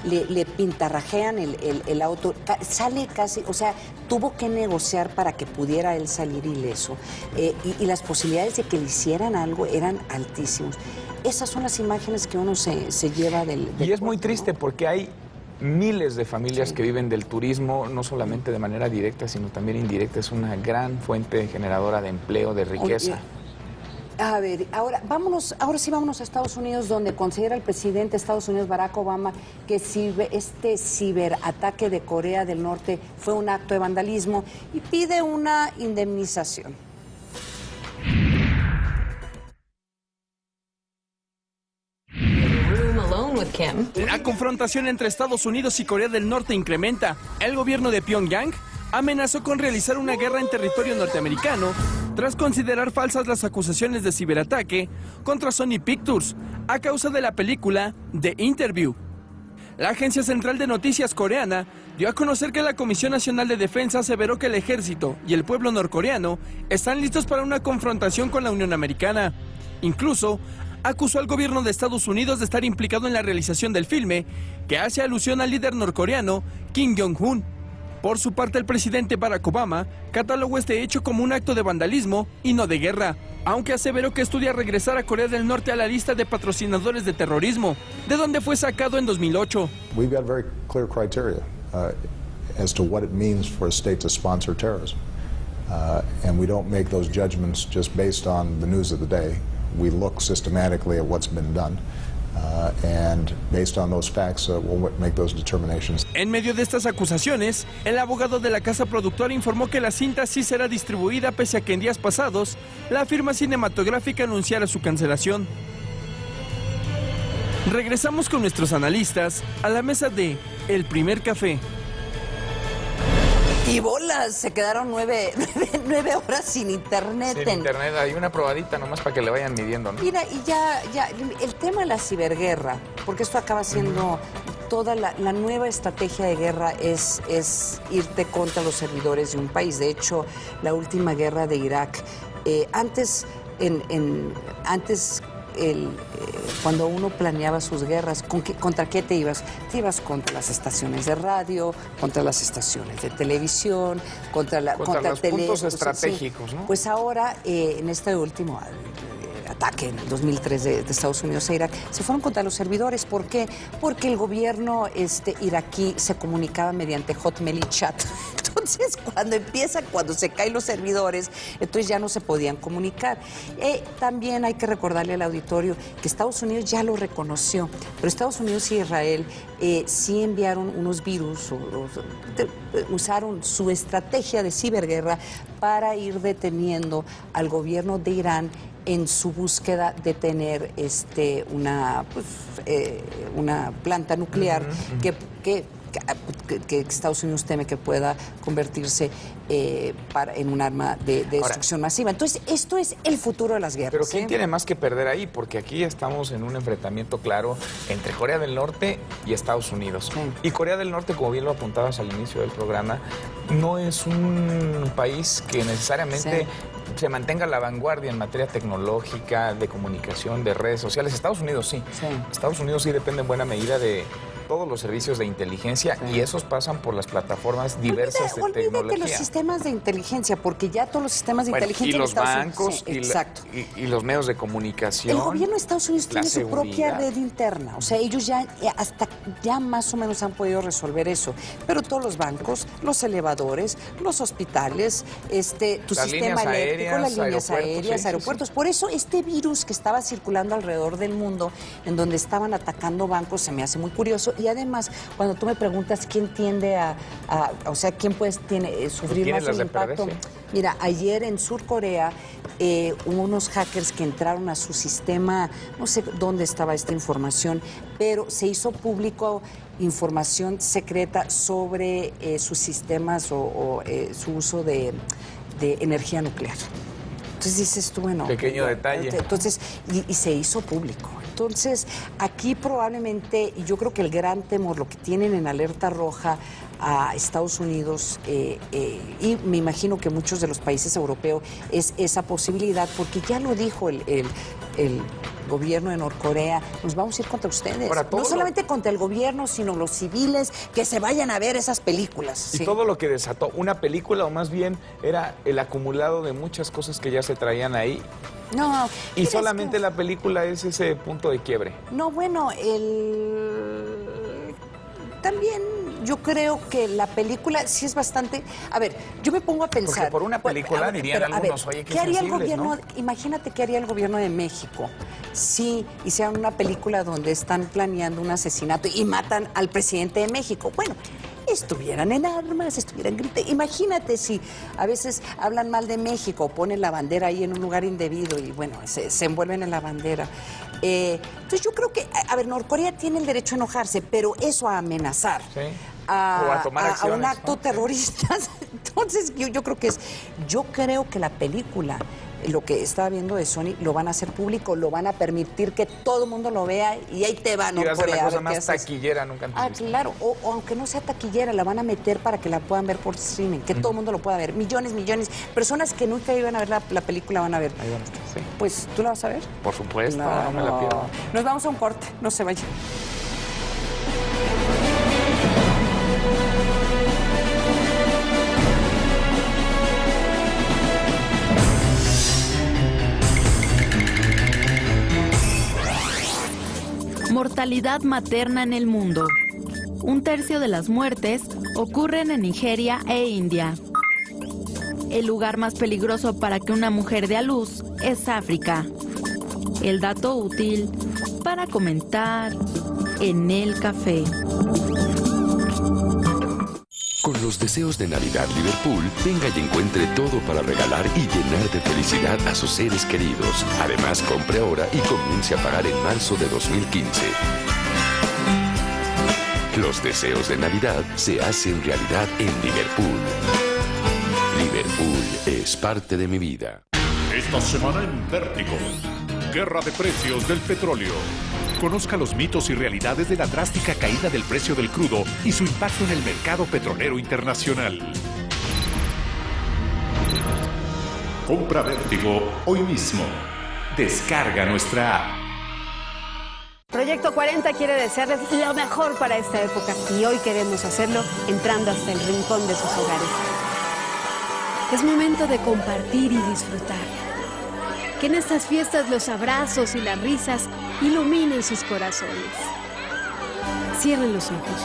Le pintarrajean el auto, sale casi, o sea, tuvo que negociar para que pudiera él salir ileso, y las posibilidades de que le hicieran algo eran altísimos. Esas son las imágenes que uno se lleva del y es muy triste porque hay miles de familias que viven del turismo, no solamente de manera directa, sino también indirecta. Es una gran fuente generadora de empleo, de riqueza. Oye, a ver, ahora sí vámonos a Estados Unidos, donde considera el presidente de Estados Unidos, Barack Obama, que este ciberataque de Corea del Norte fue un acto de vandalismo y pide una indemnización. La confrontación entre Estados Unidos y Corea del Norte incrementa. El gobierno de Pyongyang amenazó con realizar una guerra en territorio norteamericano tras considerar falsas las acusaciones de ciberataque contra Sony Pictures a causa de la película The Interview. La Agencia Central de Noticias coreana dio a conocer que la Comisión Nacional de Defensa aseveró que el ejército y el pueblo norcoreano están listos para una confrontación con la Unión Americana. Incluso acusó al gobierno de Estados Unidos de estar implicado en la realización del filme, que hace alusión al líder norcoreano Kim Jong-un. Por su parte, el presidente Barack Obama catalogó este hecho como un acto de vandalismo y no de guerra, aunque aseveró que estudia regresar a Corea del Norte a la lista de patrocinadores de terrorismo, de donde fue sacado en 2008. We've got very clear criteria as to what it means for a state to sponsor terrorism. And we don't make those judgments just based on the news of the day. We look systematically at what's been done, and based on those facts, we'll make those determinations. En medio de estas acusaciones, el abogado de la casa productora informó que la cinta sí será distribuida, pese a que en días pasados la firma cinematográfica anunciara su cancelación. Regresamos con nuestros analistas a la mesa de El Primer Café. Y bolas, se quedaron 9 horas sin internet. Sin internet, hay una probadita nomás para que le vayan midiendo, ¿no? Mira, y ya el tema de la ciberguerra, porque esto acaba siendo toda la nueva estrategia de guerra es irte contra los servidores de un país. De hecho, la última guerra de Irak, antes cuando uno planeaba sus guerras, ¿contra qué te ibas? Te ibas contra las estaciones de radio, contra las estaciones de televisión, contra los puntos estratégicos, ¿no? Pues ahora, en este último ataque en el 2003 de Estados Unidos a Irak, se fueron contra los servidores. ¿Por qué? Porque el gobierno iraquí se comunicaba mediante Hotmail y chat. Entonces, cuando se caen los servidores, entonces ya no se podían comunicar. También hay que recordarle al auditorio que Estados Unidos ya lo reconoció, pero Estados Unidos y Israel sí enviaron unos virus, usaron su estrategia de ciberguerra para ir deteniendo al gobierno de Irán en su búsqueda de tener una planta nuclear que que Estados Unidos teme que pueda convertirse en un arma de destrucción masiva. Entonces, esto es el futuro de las guerras. Pero ¿quién tiene más que perder ahí? Porque aquí estamos en un enfrentamiento claro entre Corea del Norte y Estados Unidos. Y Corea del Norte, como bien lo apuntabas al inicio del programa, no es un país que necesariamente se mantenga a la vanguardia en materia tecnológica, de comunicación, de redes sociales. Estados Unidos sí. Estados Unidos sí depende en buena medida de todos los servicios de inteligencia y esos pasan por las plataformas diversas de tecnología. Olvídate los sistemas de inteligencia, porque ya todos los sistemas de inteligencia y los bancos y los medios de comunicación. El gobierno de Estados Unidos tiene su propia red interna, o sea, ellos ya más o menos han podido resolver eso, pero todos los bancos, los elevadores, los hospitales, tu sistema eléctrico, las líneas aéreas, aeropuertos. Por eso este virus que estaba circulando alrededor del mundo, en donde estaban atacando bancos, se me hace muy curioso. Y además, cuando tú me preguntas quién tiende o sea, quién puede sufrir más el impacto. Mira, ayer en Sur Corea hubo unos hackers que entraron a su sistema, no sé dónde estaba esta información, pero se hizo público información secreta sobre sus sistemas o su uso de energía nuclear. Entonces dices tú, bueno... Pequeño detalle. Entonces, y se hizo público. Entonces, aquí probablemente, y yo creo que el gran temor, lo que tienen en alerta roja a Estados Unidos y me imagino que muchos de los países europeos, es esa posibilidad, porque ya lo dijo el gobierno de Norcorea, nos vamos a ir contra ustedes. No solamente contra el gobierno, sino los civiles, que se vayan a ver esas películas. Y todo lo que desató una película, o más bien era el acumulado de muchas cosas que ya se traían ahí. No. Y solamente la película es ese punto de quiebre. No, bueno, también yo creo que la película sí es bastante... A ver, yo me pongo a pensar... Porque por una película dirían algunos, oye, qué haría el sensibles, gobierno, ¿no? Imagínate qué haría el gobierno de México si hicieran una película donde están planeando un asesinato y matan al presidente de México. Bueno, estuvieran en armas, estuvieran gritando. Imagínate si a veces hablan mal de México, ponen la bandera ahí en un lugar indebido y bueno, se envuelven en la bandera. Entonces yo creo que, a ver, Norcorea tiene el derecho a enojarse, pero eso a amenazar. Sí. O a tomar acciones, un acto terrorista. Entonces yo creo que la película, lo que estaba viendo de Sony, lo van a hacer público, lo van a permitir que todo el mundo lo vea y ahí te va Norcorea. Y va a ser la cosa más taquillera nunca antes vista. Claro, o aunque no sea taquillera, la van a meter para que la puedan ver por streaming, que todo el mundo lo pueda ver. Millones, personas que nunca iban a ver la película van a ver. Ahí van a estar, sí. Pues, ¿tú la vas a ver? Por supuesto, no me la pierdo. Nos vamos a un corte, no se vayan. Mortalidad materna en el mundo. 1/3 de las muertes ocurren en Nigeria e India. El lugar más peligroso para que una mujer dé a luz es África. El dato útil para comentar en el café. Con los deseos de Navidad Liverpool, venga y encuentre todo para regalar y llenar de felicidad a sus seres queridos. Además, compre ahora y comience a pagar en marzo de 2015. Los deseos de Navidad se hacen realidad en Liverpool. Liverpool es parte de mi vida. Esta semana en Vértigo, guerra de precios del petróleo. Conozca los mitos y realidades de la drástica caída del precio del crudo y su impacto en el mercado petrolero internacional. Compra Vértigo hoy mismo. Descarga nuestra app. Proyecto 40 quiere desearles lo mejor para esta época y hoy queremos hacerlo entrando hasta el rincón de sus hogares. Es momento de compartir y disfrutar. Que en estas fiestas los abrazos y las risas iluminen sus corazones. Cierren los ojos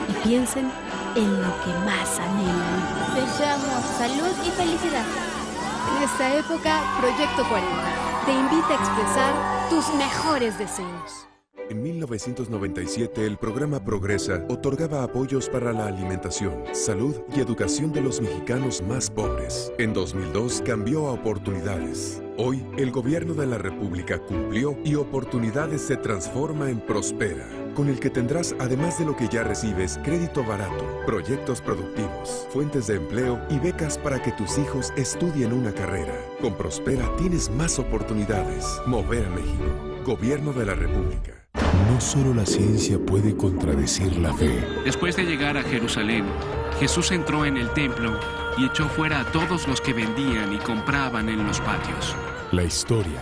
y piensen en lo que más anhelan. Deseamos salud y felicidad. En esta época, Proyecto 40 te invita a expresar tus mejores deseos. En 1997, el programa Progresa otorgaba apoyos para la alimentación, salud y educación de los mexicanos más pobres. En 2002 cambió a Oportunidades. Hoy, el gobierno de la República cumplió y Oportunidades se transforma en Prospera. con el que tendrás, además de lo que ya recibes, crédito barato, proyectos productivos, fuentes de empleo y becas para que tus hijos estudien una carrera. Con Prospera tienes más oportunidades. Mover a México. Gobierno de la República. No solo la ciencia puede contradecir la fe. Después de llegar a Jerusalén, Jesús entró en el templo y echó fuera a todos los que vendían y compraban en los patios. La historia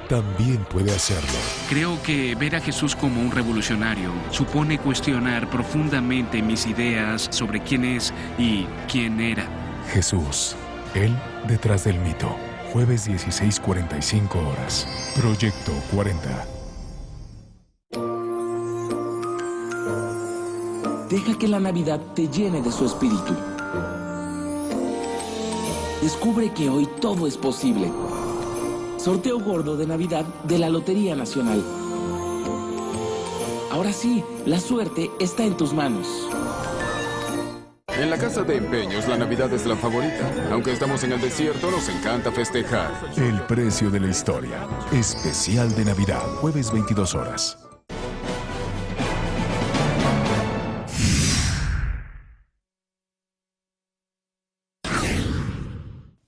también puede hacerlo. Creo que ver a Jesús como un revolucionario supone cuestionar profundamente mis ideas sobre quién es y quién era. Jesús, Él detrás del mito. Jueves 16:45 horas. Proyecto 40. Deja que la Navidad te llene de su espíritu. Descubre que hoy todo es posible. Sorteo gordo de Navidad de la Lotería Nacional. Ahora sí, la suerte está en tus manos. En la Casa de Empeños la Navidad es la favorita. Aunque estamos en el desierto, nos encanta festejar. El precio de la historia. Especial de Navidad. Jueves 22 horas.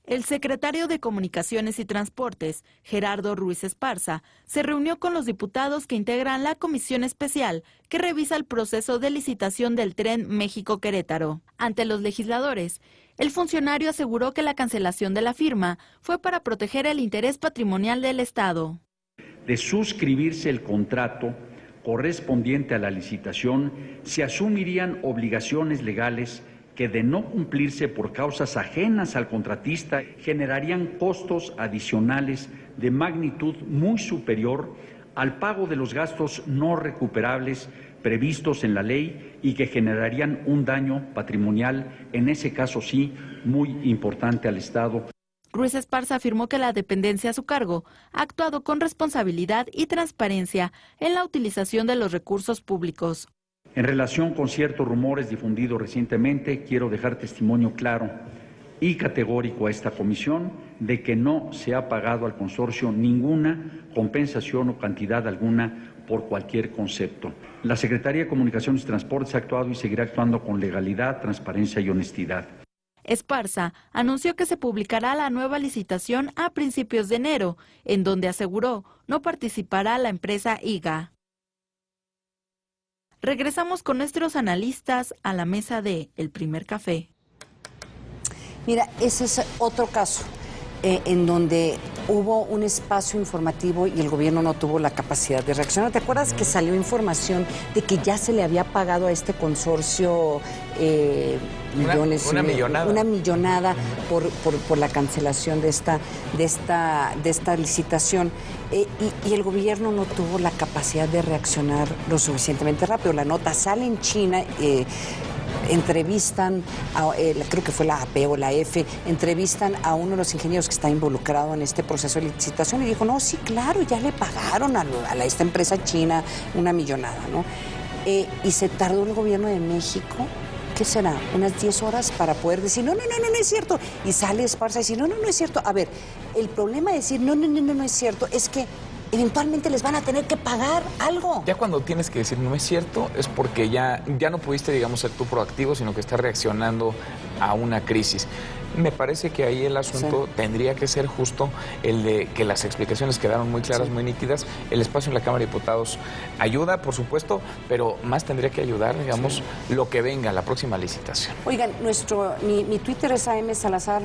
El secretario de Comunicaciones y Transportes, Gerardo Ruiz Esparza, se reunió con los diputados que integran la comisión especial que revisa el proceso de licitación del tren México-Querétaro. Ante los legisladores, el funcionario aseguró que la cancelación de la firma fue para proteger el interés patrimonial del Estado. De suscribirse el contrato correspondiente a la licitación, se asumirían obligaciones legales que, de no cumplirse por causas ajenas al contratista, generarían costos adicionales de magnitud muy superior al pago de los gastos no recuperables previstos en la ley y que generarían un daño patrimonial, en ese caso sí, muy importante al Estado. Ruiz Esparza afirmó que la dependencia a su cargo ha actuado con responsabilidad y transparencia en la utilización de los recursos públicos. En relación con ciertos rumores difundidos recientemente, quiero dejar testimonio claro y categórico a esta comisión de que no se ha pagado al consorcio ninguna compensación o cantidad alguna por cualquier concepto. La Secretaría de Comunicaciones y Transportes ha actuado y seguirá actuando con legalidad, transparencia y honestidad. Esparza anunció que se publicará la nueva licitación a principios de enero, en donde aseguró no participará la empresa IGA. Regresamos con nuestros analistas a la mesa de El Primer Café. Mira, ese es otro caso en donde hubo un espacio informativo y el gobierno no tuvo la capacidad de reaccionar. ¿Te acuerdas que salió información de que ya se le había pagado a este consorcio millones? Una millonada por la cancelación de esta licitación. Y el gobierno no tuvo la capacidad de reaccionar lo suficientemente rápido. La nota sale en China, entrevistan, creo que fue la AP o la F, entrevistan a uno de los ingenieros que está involucrado en este proceso de licitación y dijo, no, sí, claro, ya le pagaron a esta empresa china una millonada, ¿no? Y se tardó el gobierno de México, ¿qué será? Unas 10 horas para poder decir, no es cierto. Y sale Esparza y dice, no es cierto. A ver, el problema de decir, no es cierto, es que eventualmente les van a tener que pagar algo. Ya cuando tienes que decir no es cierto es porque ya no pudiste, digamos, ser tú proactivo, sino que estás reaccionando a una crisis. Me parece que ahí el asunto tendría que ser justo el de que las explicaciones quedaron muy claras, muy nítidas. El espacio en la Cámara de Diputados ayuda, por supuesto, pero más tendría que ayudar, digamos, lo que venga, la próxima licitación. Oigan, mi Twitter es AM Salazar,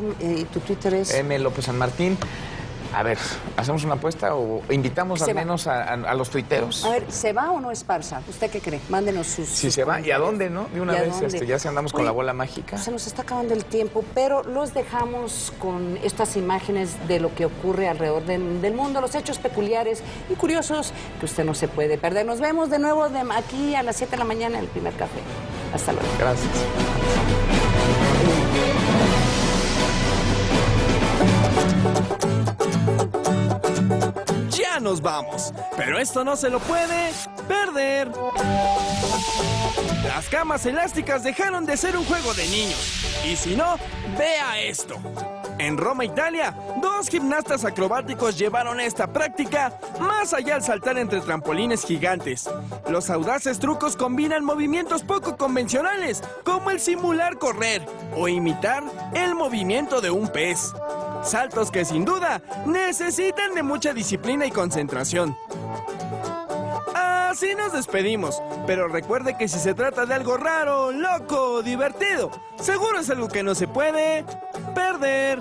tu Twitter es... M. López San Martín. A ver, ¿hacemos una apuesta o invitamos al menos a los tuiteros? A ver, ¿se va o no Esparza? ¿Usted qué cree? Mándenos sus... Si se va, ¿y a dónde, no? De una vez, ya se andamos con la bola mágica. Se nos está acabando el tiempo, pero los dejamos con estas imágenes de lo que ocurre alrededor del mundo, los hechos peculiares y curiosos que usted no se puede perder. Nos vemos de nuevo aquí a las 7 de la mañana en El Primer Café. Hasta luego. Gracias. Ya nos vamos, pero esto no se lo puede perder. Las camas elásticas dejaron de ser un juego de niños. Y si no, vea esto. En Roma, Italia, 2 gimnastas acrobáticos llevaron esta práctica más allá al saltar entre trampolines gigantes. Los audaces trucos combinan movimientos poco convencionales, como el simular correr o imitar el movimiento de un pez. Saltos que sin duda necesitan de mucha disciplina y concentración. Así nos despedimos, pero recuerde que si se trata de algo raro, loco, divertido, seguro es algo que no se puede perder.